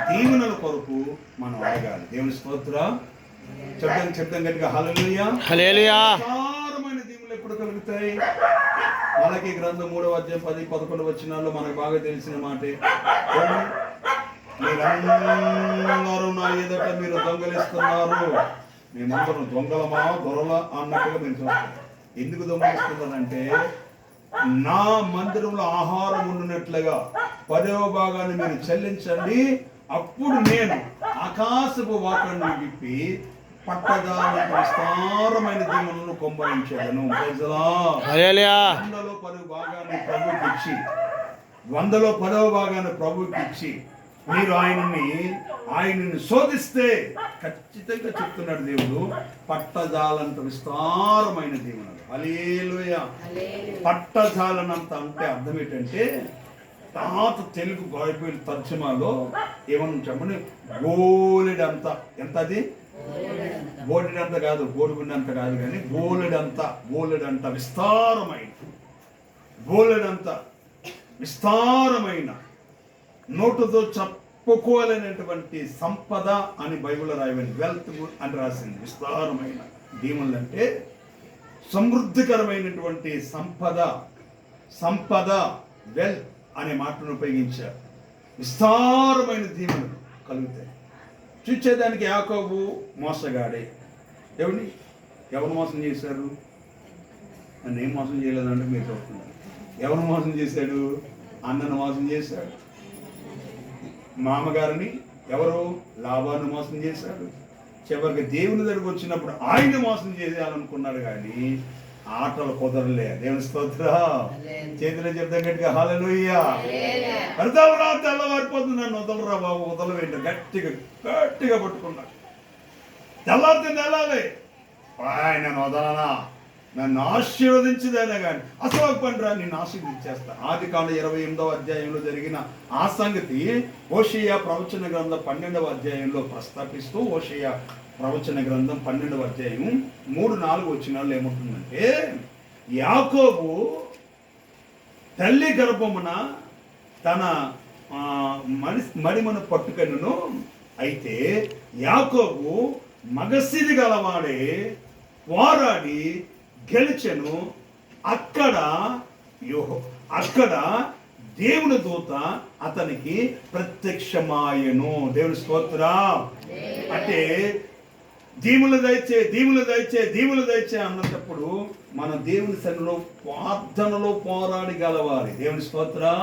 Speaker 2: దీవెనల కొరకు మనం అడగాలి. దేవుని స్తోత్రం. చెప్తాం గట్టిగా హల్లెలూయా.
Speaker 4: హల్లెలూయా.
Speaker 2: విస్తారమైన దీవెనలు ఎప్పుడు కలుగుతాయి? మలకీ గ్రంథం 3వ అధ్యాయం 10-11 వచనాల్లో మనకు బాగా తెలిసిన మాటే. మీరందరూ నా ఎదుట మీరు దొంగలిస్తున్నారు. మేమందరం దొంగలమా దొరలా అన్నట్టుగా మీరు చూస్తారు. ఎందుకు దొంగలిస్తున్నారంటే, నా మందిరంలో ఆహారం ఉండినట్లుగా 10వ భాగాన్ని మీరు చెల్లించండి, అప్పుడు నేను ఆకాశపు వాకిళ్లను విప్పి పట్టదానికి విస్తారమైన దీవెనలను కుమ్మరించాను. 100లో 10 భాగాన్ని ప్రభువుకి ఇచ్చి, 100లో 10వ భాగాన్ని ప్రభువుకి ఇచ్చి మీరు ఆయనని శోధిస్తే ఖచ్చితంగా చెప్తున్నాడు దేవుడు, పట్టజాలంత విస్తారమైన దీవెనలు. హల్లెలూయా. పట్టజాలనంత అంటే అర్థం ఏంటంటే, పాత తెలుగు బైబిల్ తర్జుమాలో ఏమన్నా చెప్పండి, గోలెడంత. ఎంత అది? బోలెడంత కాదు, గోడుగుండంత కాదు, కానీ బోలెడంత విస్తారమైన, బోలెడంత విస్తారమైన, నోటుతో చెప్పుకోలేనటువంటి సంపద అని బైబిల్లో రాయబడింది. వెల్త్ అని రాసింది. విస్తారమైన దీవెనలు అంటే సమృద్ధికరమైనటువంటి సంపద వెల్త్ అనే మాటను ఉపయోగించారు. విస్తారమైన దీవెనలు కలుగుతాయి. చూచేదానికి యాకోబు మోసగాడే. ఎవరు మోసం చేశారు? నన్ను ఏం మోసం చేయలేదంటే మీరు చెప్తున్నారు. ఎవరు మోసం చేశాడు? అన్నను మోసం చేశాడు. మామగారిని ఎవరు? లాబాను మోసం చేశాడు. చివరికి దేవుని దగ్గరకు వచ్చినప్పుడు ఆయన మోసం చేయాలనుకున్నాడు. కానీ ఆటలు కుదరలే. దేవుని స్తోత్రం. చేతిలో చెప్తాం గట్టిగా హల్లెలూయా. వదలరా, తెల్లవారిపోతుంది, నన్ను వదలరా బాబు, వదలవేంటి. గట్టిగా గట్టిగా పట్టుకున్నాడు. తెల్లారితే వెళ్ళాలి. నన్ను వదలనా, నన్ను ఆశీర్వదించదైనా కానీ అసలు ఒక పని రా, నిన్ను ఆశీర్వదించేస్తా. ఆదికాండ 28వ అధ్యాయంలో జరిగిన ఆ సంగతి హోషేయ ప్రవచన గ్రంథం 12వ అధ్యాయంలో ప్రస్తాపిస్తూ, హోషేయ ప్రవచన గ్రంథం 12వ అధ్యాయం 3-4 వచనాల్లో ఏముంటుందంటే, యాకోబు తల్లి గర్భమున తన మడిమను పట్టుకొనును. అయితే యాకోబు మగసిరి గలవాడే పోరాడి గెలిచెను. అక్కడ దేవుని దూత అతనికి ప్రత్యక్షమాయను. దేవుని స్తోత్రం. అంటే దీవులు దయచే అన్నప్పుడు మన దేవుని సన్నిధిలో ప్రార్థనలో పోరాడి గెలవాలి. దేవుని స్తోత్రం.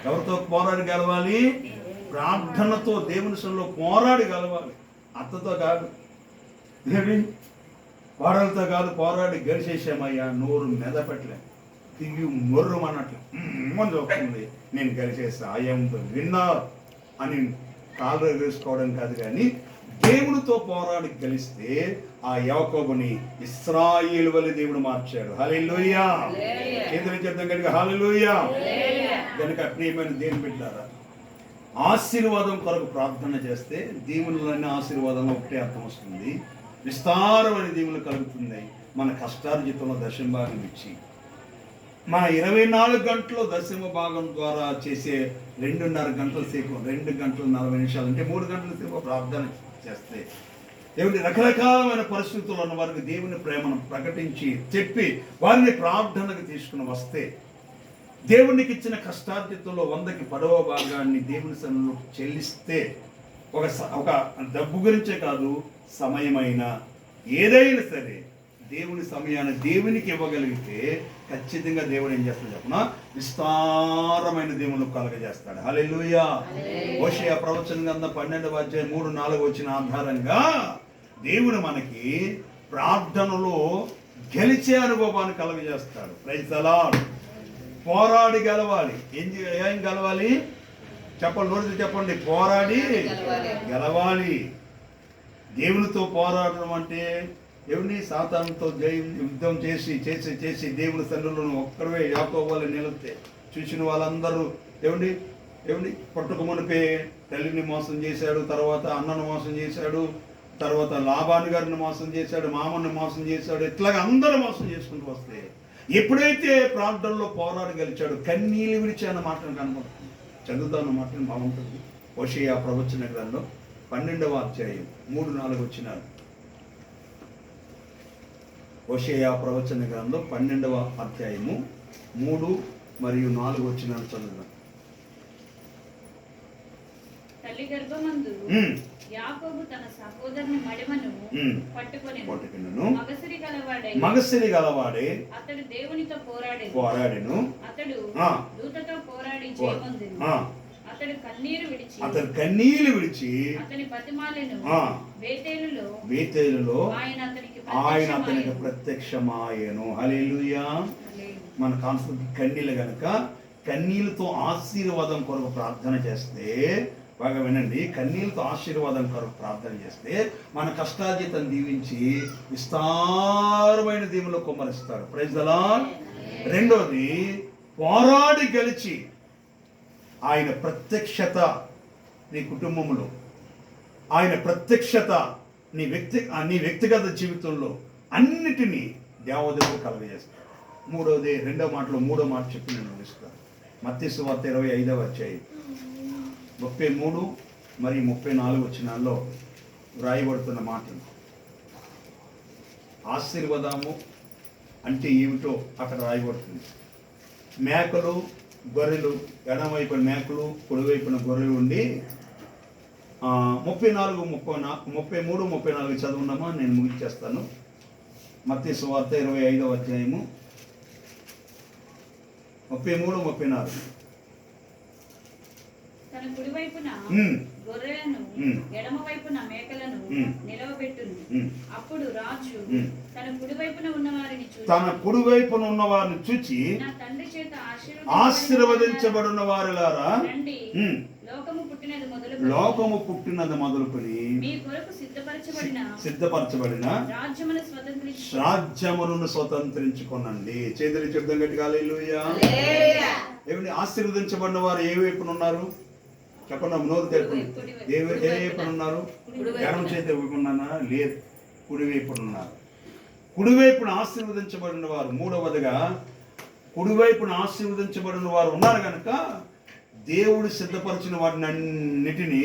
Speaker 2: ఎవరితో పోరాడి గెలవాలి? ప్రార్థనతో దేవుని సన్నిధిలో పోరాడి గెలవాలి. అత్తతో కాదు, కోడలతో కాదు. పోరాడి గెలిచేసామయ్యా, నోరు మెదపట్లే, తిరిగి మొర్రు అన్నట్లు వస్తుంది, నేను గెలిచేస్తా, ఐఎమ్ ద విన్నర్ అని కాళ్ళు వేసుకోవడం కాదు, కానీ దేవునితో పోరాడి గెలిస్తే ఆ యాకోబుని ఇశ్రాయేలు వలె దేవుడు మార్చాడు. హల్లెలూయా. చేతులు చెప్తాం కనుక హల్లెలూయా. కనుక ప్రియమైన దేవుని బిడ్డలారా, ఆశీర్వాదం కొరకు ప్రార్థన చేస్తే దీవులన్నీ ఆశీర్వాదంలో ఒకటే అర్థం వస్తుంది. విస్తారమైన దీవులు కలుగుతుంది. మన కష్టార్జితంలో దశమ భాగం ఇచ్చి, మన 24 గంటలు దశమ భాగం ద్వారా చేసే 2.5 గంటల సేపు, 2 గంటల 40 నిమిషాలు అంటే 3 గంటల సేపు ప్రార్థన చేస్తే, దేవుని రకరకాలమైన పరిస్థితుల్లో ఉన్న వారికి దేవుని ప్రేమను ప్రకటించి చెప్పి వారిని ప్రార్థనకు తీసుకుని వస్తే, దేవునికి ఇచ్చిన కష్టార్జితంలో 100కి 10వ భాగాన్ని దేవుని సన్నిధిలో చెల్లిస్తే, ఒక డబ్బు గురించే కాదు, సమయమైన ఏదైనా సరే దేవుని సమయాన్ని దేవునికి ఇవ్వగలిగితే ఖచ్చితంగా దేవుడు ఏం చేస్తాడు చెప్పిన, విస్తారమైన దేవుని కలగజేస్తాడు. హల్లెలూయా. హోషేయ ప్రవచన గ్రంథం 12వ అధ్యాయం 3-4 వచ్చిన ఆధారంగా దేవుడు మనకి ప్రార్థనలో గెలిచే అనుభవాన్ని కలగజేస్తాడు. Praise the lord. పోరాడి గెలవాలి. ఏం గెలవాలి చెప్పండి, నోటితో చెప్పండి. పోరాడి గెలవాలి. దేవునితో పోరాడడం అంటే దేవుని సాతానుతో యుద్ధం చేసి దేవుని సన్నిధిలో ఒక్కడే యాకోబు వలె నిలిస్తే చూసిన వాళ్ళందరూ దేవుని పట్టుకు మునిపే తల్లిని మోసం చేశాడు, తర్వాత అన్నను మోసం చేశాడు, తర్వాత లాబాను గారిని మోసం చేశాడు, మామని మోసం చేశాడు, ఇట్లాగా అందరూ మోసం చేసుకుంటూ వస్తే ఎప్పుడైతే ప్రాంతంలో పోరాడి గెలిచాడు, కన్నీళ్ళు విడిచి అన్న మాటను కనబడుతుంది. చదువుతాన్న మాటను బాగుంటుంది. హోషేయ ప్రవచన గ్రంథం 12వ అధ్యాయం 3-4 వచ్చినారు. హోషేయ ప్రవచన గ్రంథం 12వ అధ్యాయము 3 మరియు 4 వచ్చినారు. చదువుదాం.
Speaker 3: తల్లి గర్భమందు యాకోబు తన సహోదరుని మడిమను పట్టుకొనెను. మగసిరి గలవాడే అతడు దేవునితో పోరాడెను. అతడు దూతతో పోరాడి జయమొందెను. అతడు కన్నీరు విడిచి అతని బతిమాలెను. బేతేలులో ఆయన అతనికి ప్రత్యక్షమాయెను. హల్లెలూయా. మన కాన్సెప్ట్ కన్నీళ్ళు గనుక కన్నీళ్ళతో ఆశీర్వాదం కొరకు ప్రార్థన చేస్తే, బాగా వినండి, కన్నీళ్ళతో ఆశీర్వాదం కొరకు ప్రార్థన చేస్తే మన కష్టార్జితం దీవించి విస్తారమైన దీవులో కుమ్మరిస్తాడు. Praise the lord. రెండోది, పోరాడి గెలిచి ఆయన ప్రత్యక్షత నీ కుటుంబంలో, ఆయన ప్రత్యక్షత నీ వ్యక్తిగత జీవితంలో అన్నిటినీ దేవదేవుడు కలగజేస్తాడు. మూడో మాట చెప్పి నేను ముగిస్తాను. మత్తయి సువార్త 25వ అధ్యాయం 33 మరియు 34 వచనాల్లో వ్రాయబడుతున్న మాటలు. ఆశీర్వాదము అంటే ఏమిటో అక్కడ రాయబడుతుంది. మేకలు గొర్రెలు, ఎడమవైపున మేకలు కుడివైపున గొర్రెలు ఉండి 33-34 చదువున్నామా, నేను ముగించేస్తాను. మత్తయి సువార్త 25వ అధ్యాయము 33-34.
Speaker 4: తన కుడి వైపున గొర్రెలను ఎడమ వైపున మేకలను నిలవబెట్టును. అప్పుడు రాజు తన కుడి వైపున ఉన్న వారిని చూచి నా తండ్రి చేత
Speaker 3: ఆశీర్వదించబడిన వారిలారా
Speaker 4: రండి, లోకము పుట్టినది మొదలుకొని
Speaker 3: మీ కొరకు సిద్ధపరచబడిన రాజ్యములను స్వతంత్రించుకోనండి. చేతులు చెప్దాం గట్టిగా హల్లెలూయా. ఏమండి, ఆశీర్వదించబడిన వారు ఏ వైపున ఉన్నారు చెప్పండి, నోరు తెలుపండి. ఏ వైపున ఉన్నారు? ఎడమ చేతి వైపున లేదు, కుడి వైపున ఉన్నారు. కుడివైపున ఆశీర్వదించబడిన వారు. మూడవదిగా కుడివైపున ఆశీర్వదించబడిన వారు ఉన్నారు కనుక దేవుడు సిద్ధపరిచిన వాటిని అన్నిటినీ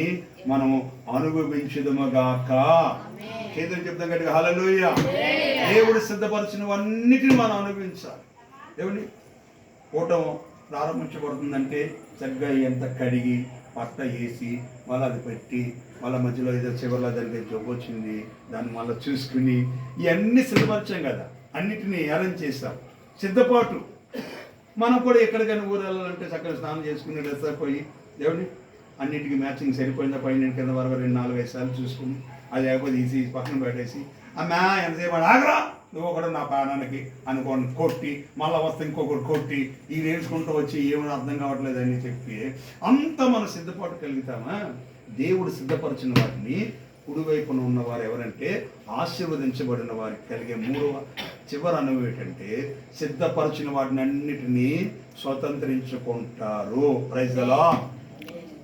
Speaker 3: మనము అనుభవించుదముగాక. చేతులు చెప్తాం గట్టిగా హల్లెలూయా. దేవుడు సిద్ధపరిచినవన్నిటిని మనం అనుభవించాలి. ఏమండి, కూటం ప్రారంభించబడుతుందంటే చక్కగా ఎంత కడిగి పట్ట వేసి మళ్ళీ అది పెట్టి మళ్ళీ మధ్యలో ఏదో చివరిలో జరిగే జబ్బు వచ్చింది దాన్ని మళ్ళీ చూసుకుని ఇవన్నీ సిద్ధపరిచాం కదా, అన్నిటినీ అరేంజ్ చేస్తాం. సిద్ధపాటు మనం కూడా ఎక్కడికైనా ఊరు వెళ్ళాలంటే చక్కగా స్నానం చేసుకుని డ్రెస్ అయిపోయి దేవుడిని అన్నిటికీ మ్యాచింగ్ సరిపోయిందా పైన కింద వరకు 2-4 సార్లు చూసుకుని అది లేకపోతే ఈజీ పక్కన పెట్టేసి అమ్మా ఎంతసేపు ఆగరా నువ్వు కూడా నా ప్రాణానికి అనుకోండి కొట్టి మళ్ళీ వస్తే ఇంకొకటి కొట్టి ఈ నేర్చుకుంటూ వచ్చి ఏమైనా అర్థం కావట్లేదు అని చెప్పి అంత మనం సిద్ధపాటు కలుగుతామా? దేవుడు సిద్ధపరిచిన వాటిని కుడివైపున ఉన్నవారు ఎవరంటే ఆశీర్వదించబడిన వారికి కలిగే చివరి అనుభవం ఏంటంటే సిద్ధపరిచిన వాటిని అన్నిటినీ స్వతంత్రించుకుంటారు. Praise the lord.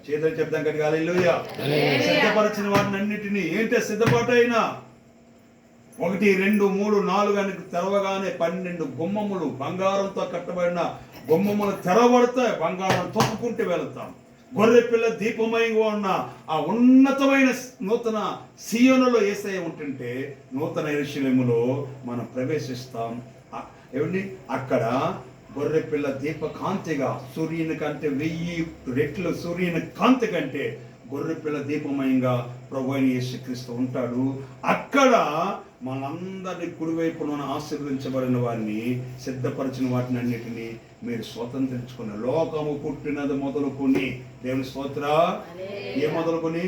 Speaker 3: చేతులు చెప్తాం కనుక హల్లెలూయా. సిద్ధపరిచిన వాటిని అన్నిటినీ ఏంటంటే సిద్ధపాటు అయినా 1, 2, 3, 4 అని తెరవగానే 12 గుమ్మములు బంగారంతో కట్టబడిన గుమ్మములు తెరవబడతాయి. బంగారం తొక్కుకుంటూ వెళతాం. గొర్రె పిల్ల దీపమయంగా ఉన్న ఆ ఉన్నతమైన నూతన సియోనులో యేసయ్య ఉంటుంటే నూతన యెరూషలేములో మనం ప్రవేశిస్తాం. ఏమండి, అక్కడ గొర్రె పిల్ల దీప కాంతిగా సూర్యుని కంటే 1000 రెట్లు సూర్యుని కాంతి కంటే గొర్రె పిల్ల దీపమయంగా ప్రభువైన యేసుక్రీస్తు ఉంటాడు. అక్కడ మనందరినీ కుడివైపున ఆశీర్వదించబడిన వారిని సిద్ధపరిచిన వాటిని అన్నిటినీ మీరు స్వతంత్రించుకున్న లోకము పుట్టినది మొదలుకొని దేవుని స్తోత్ర. ఏ మొదలుకొని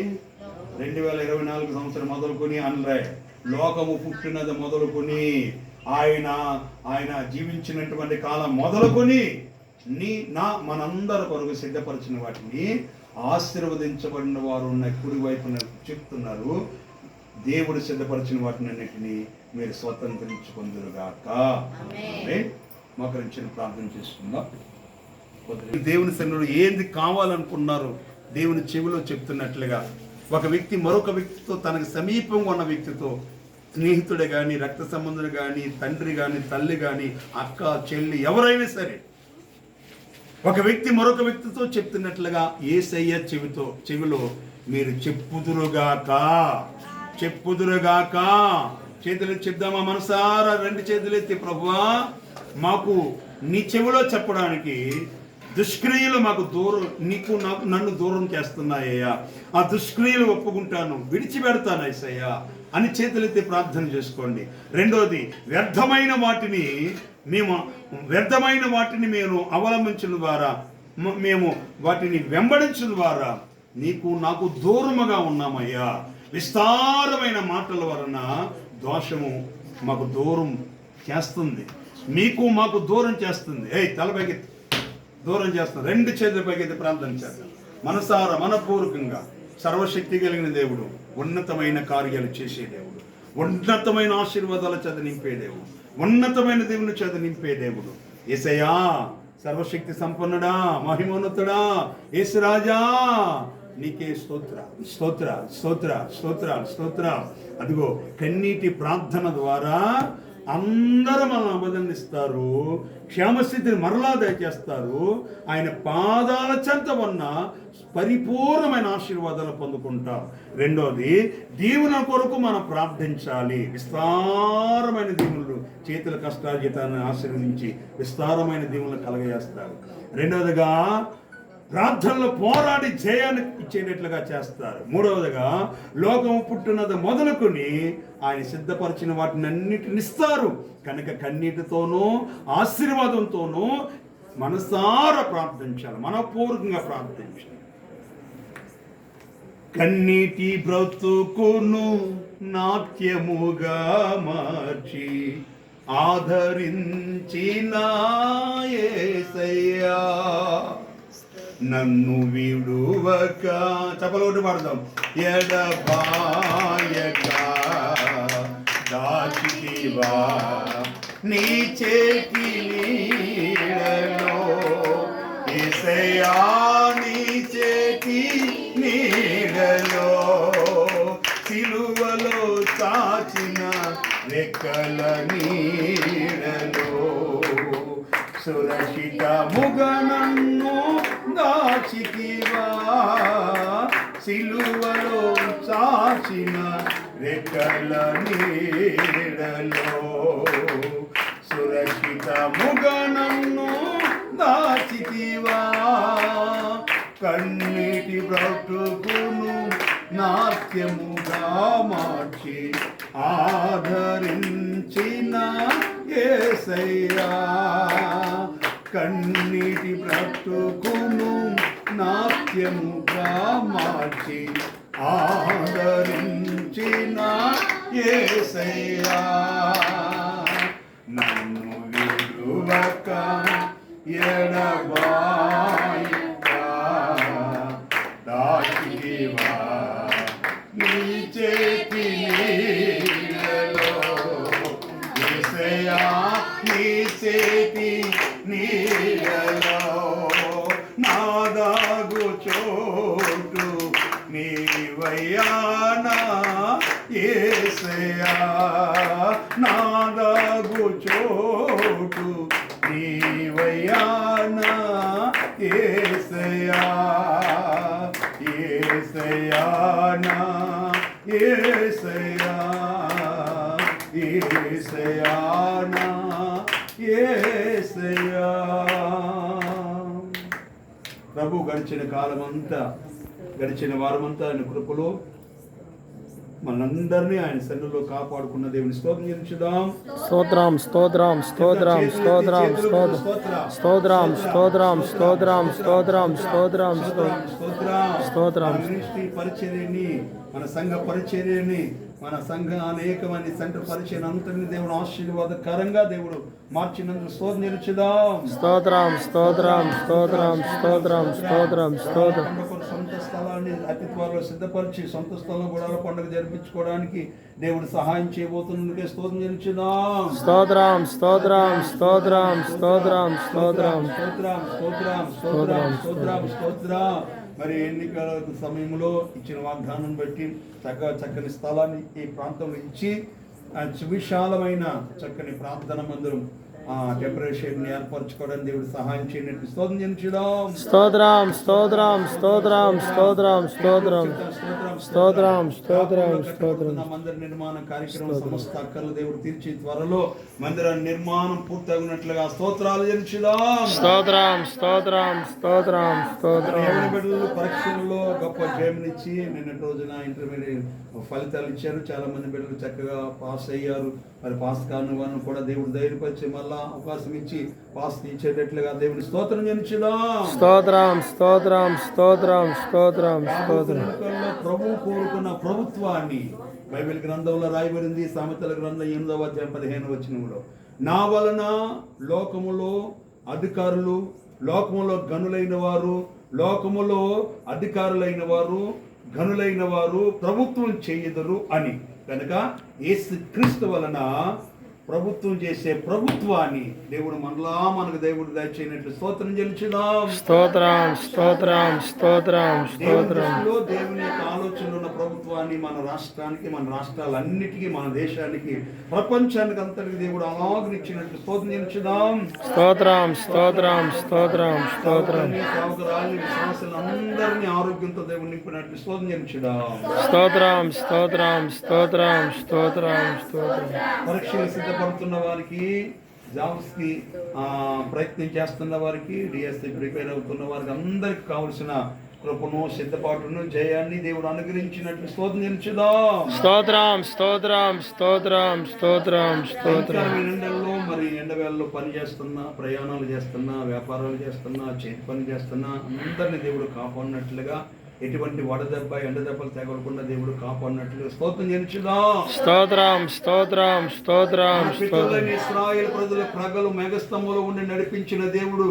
Speaker 3: 2024 సంవత్సరం మొదలుకొని అనలే, లోకము పుట్టినది మొదలుకొని ఆయన జీవించినటువంటి కాలం మొదలుకొని మనందరి కొరకు సిద్ధపరిచిన వాటిని ఆశీర్వదించబడిన వారు ఉన్న కుడి వైపున చెప్తున్నారు. దేవుడు సిద్ధపరిచిన వాటిని అన్నిటినీ మీరు స్వతంత్రించుకుందురుగాక. మోకరించి ప్రార్థన చేసుకుందాం. దేవుని సన్నిధిలో ఏంది కావాలనుకున్నారు దేవుని చెవిలో చెప్తున్నట్లుగా ఒక వ్యక్తి మరొక వ్యక్తితో తనకు సమీపంగా ఉన్న వ్యక్తితో స్నేహితుడు కానీ రక్త సంబంధుడు కానీ తండ్రి కానీ తల్లి కానీ అక్క చెల్లి ఎవరైనా సరే ఒక వ్యక్తి మరొక వ్యక్తితో చెప్తున్నట్లుగా యేసయ్య చెవిలో మీరు చెప్పుదురుగాక. చేతులు చెప్దామా? మనసారా 2 చేతులు ఎత్తి ప్రభువా మాకు నీ చెవిలో చెప్పడానికి దుష్క్రియలు మాకు దూరం, నన్ను దూరం చేస్తున్నాయ్యా. ఆ దుష్క్రియలు ఒప్పుకుంటాను, విడిచిపెడతాను యేసయ్యా అని చేతులెత్తి ప్రార్థన చేసుకోండి. రెండోది, వ్యర్థమైన వాటిని మేము అవలంబించడం ద్వారా, మేము వాటిని వెంబడించడం ద్వారా నాకు దూరముగా ఉన్నామయ్యా. విస్తారమైన మాటల వలన దోషము మాకు దూరం చేస్తుంది, మాకు దూరం చేస్తుంది. తలపైకి దూరం చేస్తుంది. 2 చేతులపైకి ప్రార్థన చేద్దాం. మనసారా మనపూర్వకంగా. సర్వశక్తి కలిగిన దేవుడు, ఉన్నతమైన కార్యాలు చేసే దేవుడు, ఉన్నతమైన ఆశీర్వాదాల చేత నింపే దేవుడు, ఉన్నతమైన దేవుని చేత నింపే దేవుడు యేసయ్యా. సర్వశక్తి సంపన్నుడా, మహిమోన్నతుడా యేసురాజా, నీకే స్తోత్ర. అదిగో కన్నీటి ప్రార్థన ద్వారా అందరూ మనం అభినందిస్తారు, క్షేమస్థితిని మరలా దయచేస్తారు. ఆయన పాదాల చెంత ఉన్న పరిపూర్ణమైన ఆశీర్వాదాలు పొందుకుంటాం. రెండోది, దీవుల కొరకు మనం ప్రార్థించాలి. విస్తారమైన దీవులు చేతుల కష్టార్జితాన్ని ఆశీర్వదించి విస్తారమైన దీవులను కలగజేస్తారు. రెండవదిగా ప్రార్థనలో పోరాడి జయాన్ని ఇచ్చేటట్లుగా చేస్తారు. మూడవదిగా లోకము పుట్టినది మొదలుకొని ఆయన సిద్ధపరిచిన వాటిని అన్నిటిని ఇస్తారు. కనుక కన్నీటితోనూ ఆశీర్వాదంతోనూ మనసారా ప్రార్థించాలి, మనపూర్వకంగా ప్రార్థించాలి.
Speaker 2: కన్నీటి బ్రతుకును నాట్యముగా మార్చి ఆదరించిన యేసయ్యా, నన్ను విడువక చెప్పలోటి పాడదాం, ఎడబాయక దాచితివా నీ చేతి నీడలో, యేసయ్యా నీ చేతి నీడలో, సిలువలో చాచిన రెక్కల నీడలో, సురక్షితముగా నన్ను దాచితివా, సిలువలో చాచిన రెక్కల నీడలో, సురక్షితముగా నన్ను దాచితివా, కన్నీటి బ్రతుకును నాట్యముగా మార్చి ఆదరించిన యేసయ్యా, కన్నీటి బ్రతుకును నాట్యముగా మార్చి ఆదరించిన యేసయ్యా, నన్ను విడువక ఎడబాయక దాచితివా నీ చేతి నీడలో, యేసయ్యా నీ చేతి నీడలో, నాదాగు చోటు నీవయ్యా నా యేసయ్యా, నాదాగు చోటు నీవయ్యా నా యేసయ్యా, యేసయ్యా నా యేసయ్యా, యేసయ్యా నా యేసయ్యా. ప్రభు గడిచిన కాలమంతా, గడిచిన వారమంతా ఆయన కృపలో మనందరినీ ఆయన సన్నిధిలో కాపాడుకున్న దేవుని స్తోత్రం చెల్లించుదాం.
Speaker 5: స్తోత్రం స్తోత్రం స్తోత్రం స్తోత్రం స్తోత్రం స్తోత్రం స్తోత్రం స్తోత్రం స్తోత్రం స్తోత్రం స్తోత్రం.
Speaker 2: మినిస్ట్రీ పరిచర్యని, మన సంఘ పరిచర్యని, మన సంఘ అనేకమైన సెంటర్ పరిచయం అంతటిని దేవుడు ఆశీర్వాదకరంగా దేవుడు మార్చినందుకు స్తోత్రం చెల్లించుదాం.
Speaker 5: స్తోత్రం స్తోత్రం స్తోత్రం స్తోత్రం స్తోత్రం స్తోత్రం.
Speaker 2: సొంత స్థలాన్ని అతి త్వరలో సిద్ధపరిచి సొంత స్థలం గుడాల పండుగ జరిపించుకోవడానికి దేవుడు సహాయం చేయబోతున్నందుకే స్తోత్రం చెల్లించుదాం.
Speaker 5: స్తోత్రం స్తోత్రం స్తోత్రం స్తోత్రం స్తోత్రం
Speaker 2: స్తోత్రం స్తోత్రం స్తోత్రం స్తోత్రం స్తోత్రం. మరి ఎన్నికల సమయంలో ఇచ్చిన వాగ్దానం బట్టి చక్కని స్థలాన్ని ఈ ప్రాంతంలో ఇచ్చి సువిశాలమైన చక్కని ప్రార్థన మందిరం టెంపరేచర్ని ఏర్పరచుకోవడానికి దేవుడు సహాయం చేయనట్టు స్తోత్రం చెల్లించుదాం.
Speaker 5: స్తోత్రం స్తోత్రం స్తోత్రం స్తోత్రం స్తోత్రం స్తోత్రం స్తోత్రం స్తోత్రం.
Speaker 2: మందిర నిర్మాణ కార్యక్రమం సమస్త అక్కర్లు దేవుడు తీర్చి త్వరలో మందిర నిర్మాణం పూర్తయినట్లుగా స్తోత్రాలు చెల్లించుదాం.
Speaker 5: స్తోత్రం స్తోత్రం స్తోత్రం స్తోత్రం.
Speaker 2: బిడ్డలు పరీక్షల్లో గొప్ప జయమునిచ్చి నిన్నటి రోజున ఇంటర్మీడియట్ ఫలితాలు ఇచ్చారు. చాలా మంది బిడ్డలు చక్కగా పాస్ అయ్యారు. మరి పాస్ కాని వారిని కూడా దేవుడు ధైర్యపరిచి మళ్ళా అవకాశం ఇచ్చి పాస్ ఇచ్చేటట్లుగా దేవుని స్తోత్రం చెల్లించుదాం.
Speaker 5: స్తోత్రం స్తోత్రం స్తోత్రం స్తోత్రం స్తోత్రం.
Speaker 2: ప్రభు కోరుకున్న ప్రభుత్వాన్ని బైబిల్ గ్రంథంలో రాయబడింది. సామెతల గ్రంథం 8వ అధ్యాయం 15వ వచనంలో, నా వలన లోకములో అధికారులు, లోకములో గనులైన వారు, లోకములో అధికారులైన వారు, గనులైన వారు ప్రభుత్వం చేయదురు అని. కనుక యేసు క్రీస్తు వలన ప్రభుత్వం చేసే ప్రభుత్వాన్ని దేవుడు మనకు దేవుడు దయచేయనట్లు స్తోత్రం చెల్లించుదాం.
Speaker 5: స్తోత్రం స్తోత్రం స్తోత్రం స్తోత్రం.
Speaker 2: దేవుని యొక్క ఆలోచనలో ఉన్న ప్రభుత్వాన్ని మన రాష్ట్రానికి, మన రాష్ట్రాలన్నిటికీ, మన దేశానికి, ప్రపంచానికి అంతటికి దేవుడు అలాగనిచ్చినట్లు స్తోత్రం చెల్లించుదాం.
Speaker 5: స్తోత్రం స్తోత్రం స్తోత్రం స్తోత్రం.
Speaker 2: సేవకురాలు విశ్వాసులందరినీ ఆరోగ్యంతో దేవుడు నింపినట్లు స్తోత్రం చెల్లించుదాం.
Speaker 5: స్తోత్రం స్తోత్రం స్తోత్రం స్తోత్రం స్తోత్రం.
Speaker 2: పరీక్షలు సిద్ధపడుతున్న వారికి, జాబ్స్ కి ప్రయత్నం చేస్తున్న వారికి, డిఎస్సి ప్రిపేర్ అవుతున్న వారికి అందరికి కావలసిన కృపను, సిద్ధపాటును, జయాన్ని దేవుడు అనుగ్రహించినట్లు స్తోత్రం చెల్లించుదాం.
Speaker 5: స్తోత్రం స్తోత్రం స్తోత్రం స్తోత్రం స్తోత్రం.
Speaker 2: ఎండల్లో మరి ఎండవేళలో పని చేస్తున్నా, ప్రయాణాలు చేస్తున్నా, వ్యాపారాలు చేస్తున్నా, చేతి పని చేస్తున్నా అందరినీ దేవుడు కాపాడినట్లుగా ఎటువంటి వడదెబ్బ ఎండ దెబ్బలు తగలకుండా దేవుడు కాపాడినట్లు స్తోత్రం చెల్లించుదాం.
Speaker 5: స్తోత్రం స్తోత్రం స్తోత్రం
Speaker 2: మన
Speaker 5: స్తోత్రం.
Speaker 2: పితరులైన ఇశ్రాయేలు ప్రజల ప్రగలు మేఘస్తంభంలో ఉండి నడిపించిన దేవుడు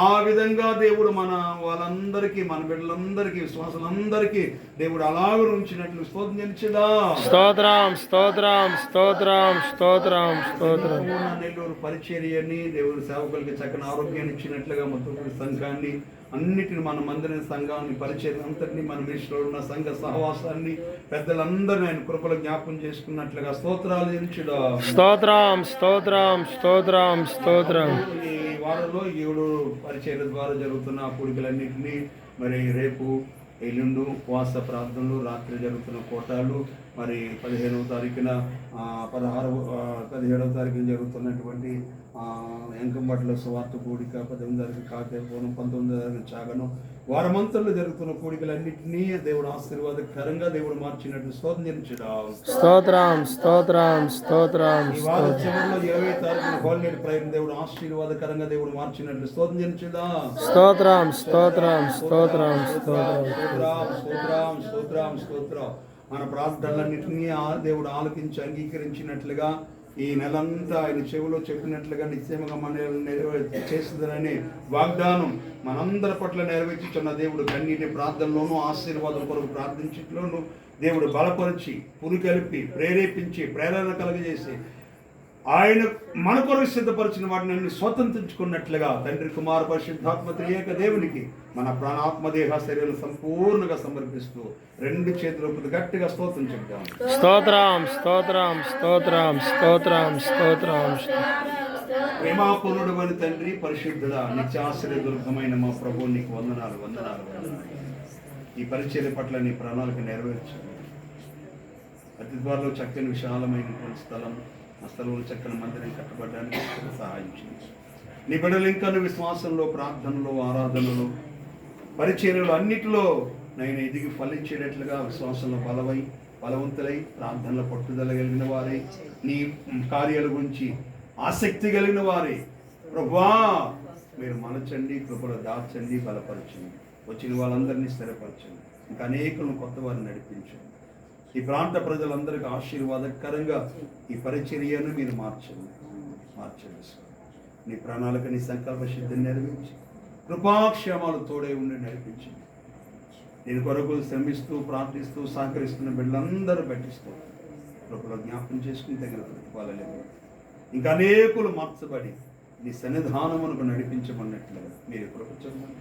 Speaker 2: ఆ విధంగా దేవుడు మన వాళ్ళందరికీ, మన బిడ్డలందరికీ, విశ్వాసులందరికీ దేవుడు అలాగే ఉంచినట్లు స్తోత్రం చెల్లించుదాం.
Speaker 5: స్తోత్రం స్తోత్రం స్తోత్రం స్తోత్రం స్తోత్రం.
Speaker 2: సంపూర్ణ నెల్లూరు పరిచర్యని దేవుడు సేవకులకి చక్కని ఆరోగ్యాన్ని ఇచ్చినట్లుగా మొత్తం సంఘాన్ని అన్నిటిని, మన మందిర సంఘాన్ని, పరిచయం అంతటిని, మన మినిస్టర్లో ఉన్న సంఘ సహవాసాన్ని, పెద్దలందరినీ ఆయన కృపలో జ్ఞాపకం చేసుకున్నట్లుగా స్తోత్రాలు చెల్లించుదాం.
Speaker 5: స్తోత్రం స్తోత్రం స్తోత్రం స్తోత్రం.
Speaker 2: ఈ వారంలో 7 పరిచర్య ద్వారా జరుగుతున్న కూడికలన్నింటినీ మరి రేపు, ఎల్లుండు ఉపవాస ప్రార్థనలు, రాత్రి జరుగుతున్న కోటాలు, మరి 15వ తారీఖున 17వ తారీఖున జరుగుతున్నటువంటి ఎంకంబట్ల సువార్త కూడిక, 18వ తారీఖు కాకేపోవడం, 19వ తారీఖు చాగనం, వారమంతల్లో జరుగుతున్న కూడికలన్నింటినీ దేవుడు ఆశీర్వాదకరంగా దేవుడు మార్చినట్టు స్తోత్రం చెల్లించుదాం.
Speaker 5: స్తోత్రం స్తోత్రం స్తోత్రం
Speaker 2: ఈ వారం
Speaker 5: స్తోత్రం.
Speaker 2: చివరిలో 20వ తారీఖున హోల్నేట్ ప్రయత్నం దేవుడు ఆశీర్వాదకరంగా దేవుడు మార్చినట్లు స్తోత్రం చెల్లించుదాం.
Speaker 5: స్తోత్రం స్తోత్రం స్తోత్రం స్తోత్రం.
Speaker 2: స్తోత్రం స్తోత్రం స్తోత్రం. మన ప్రార్థనలన్నింటినీ దేవుడు ఆలకించి అంగీకరించినట్లుగా ఈ నెలంతా ఆయన చెవిలో చెప్పినట్లుగా నిశ్చయముగా మన చేస్తుందనే వాగ్దానం మనందరి పట్ల నెరవేర్చుచున్న దేవుడు కన్నీటి ప్రార్థనలోనూ, ఆశీర్వాదం కొరకు ప్రార్థించట్లోనూ దేవుడు బలపరిచి, పురికలిపి, ప్రేరేపించి, ప్రేరణ కలగజేసి ఆయన మన కొరకు సిద్ధపరిచిన వాటిని అన్ని స్వతంత్రించుకున్నట్లుగా తండ్రి, కుమార, పరిశుద్ధాత్మ త్రియేక దేవునికి మన ప్రాణాత్మ దేహ శరీరం సంపూర్ణంగా సమర్పిస్తూ 2 చేతులు గట్టిగా స్తోత్రం చెప్తాం.
Speaker 5: స్తోత్రం స్తోత్రం స్తోత్రం స్తోత్రం స్తోత్రం.
Speaker 2: ప్రేమాపూర్ణుడు అని తండ్రి, పరిశుద్ధుడా, నిత్యాశ్రయ దుర్గమైన మా ప్రభు, నీకు వందనాలు వందనాలు వందనాలు. ఈ పరిచర్య పట్ల నీ ప్రణాళిక నెరవేర్చండి. అతి త్వరలో చక్కని విశాలమైనటువంటి స్థలం, ఆ స్థలంలో చక్కని మందిరం కట్టబడడానికి సహాయం చేయండి. నీ బిడ్డలు ఇంకా విశ్వాసంలో, ప్రార్థనలో, ఆరాధనలో, పరిచర్యలు అన్నిటిలో నేను ఎదిగి ఫలించేటట్లుగా విశ్వాసంలో బలవంతులై, ప్రార్థనలో పట్టుదల కలిగిన వారై, నీ కార్యాల గురించి ఆసక్తి కలిగిన వారే ప్రభువా మీరు మనచండి, కృపలో దాచండి, బలపరచండి. వచ్చిన వాళ్ళందరినీ స్థిరపరచండి. ఇంకా అనేకులను కొత్త వారిని నడిపించండి. ఈ ప్రాంత ప్రజలందరికీ ఆశీర్వాదకరంగా ఈ పరిచర్యను మీరు మార్చండి. నీ ప్రణాళిక, నీ సంకల్ప సిద్ధిని నెరవేర్చి కృపాక్షేమాలు తోడే ఉండి నడిపించండి. నేను కొరకు శ్రమిస్తూ, ప్రార్థిస్తూ, సహకరిస్తున్న బిడ్డలందరూ పెట్టిస్తూ కృపలో జ్ఞాపకం చేసుకుని తగిన ప్రతిఫలాలు ఇంకా అనేకులు మార్చబడి నీ సన్నిధానమునకు నడిపించమన్నట్లుగా మీరు కృప చూడండి.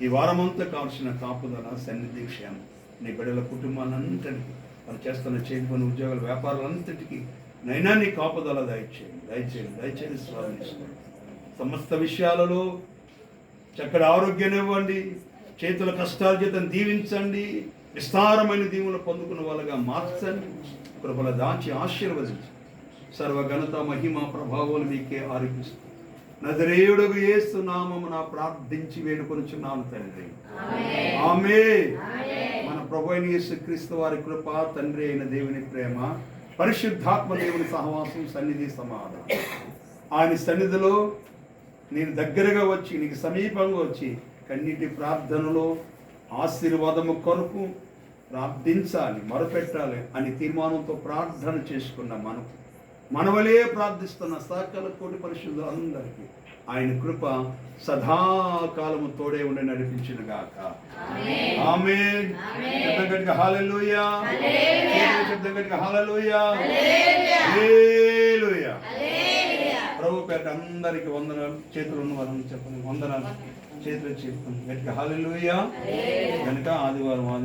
Speaker 2: ఈ వారమంతా కావాల్సిన కాపుదల, సన్నిధి, క్షేమం నీ బిడ్డల కుటుంబాలంతటికీ, వాళ్ళు చేస్తున్న చేయని ఉద్యోగాల, వ్యాపారాలంతటికీ నైనా నీ కాపుదల దయచేయండి స్వామి. సమస్త విషయాలలో చక్కటి ఆరోగ్యాన్ని ఇవ్వండి. చేతుల కష్టాల చేతను దీవించండి. విస్తారమైన దీవులు పొందుకున్న వాళ్ళగా మార్చండి. కృపల దాచి ఆశీర్వదించండి. సర్వఘనత, మహిమ, ప్రభావాలు మీకే ఆరోపిస్తూ నజరేయుడగు యేసు నామమున ప్రార్థించి వేడుకొనుచున్నాను తండ్రి. ఆమేన్. మన ప్రభు అయిన యేసుక్రీస్తు వారి కృప, తండ్రి అయిన దేవుని ప్రేమ, పరిశుద్ధాత్మ దేవుని సహవాసం, సన్నిధి, సమాధానం ఆయన సన్నిధిలో నేను దగ్గరగా వచ్చి, నీకు సమీపంగా వచ్చి కన్నీటి ప్రార్థనలో ఆశీర్వాదము కొరకు ప్రార్థించాలి, మొరపెట్టాలి అని తీర్మానంతో ప్రార్థన చేసుకున్న మనవలే ప్రార్థిస్తున్న సకల కోటి పరిశుద్ధులందరికీ ఆయన కృప సదాకాలము తోడే ఉండి నడిపించును గాక. ఆమేన్. గట్టిగా హల్లెలూయా. గట్టిగా హల్లెలూయా. హల్లెలూయా. ప్రభు పేట అందరికి వందనాలు. చేతులు ఉన్న వాళ్ళని చెప్పండి వందనాలు. చేతులు చెప్తాం గట్టిగా హల్లెలూయా. కనుక ఆదివారం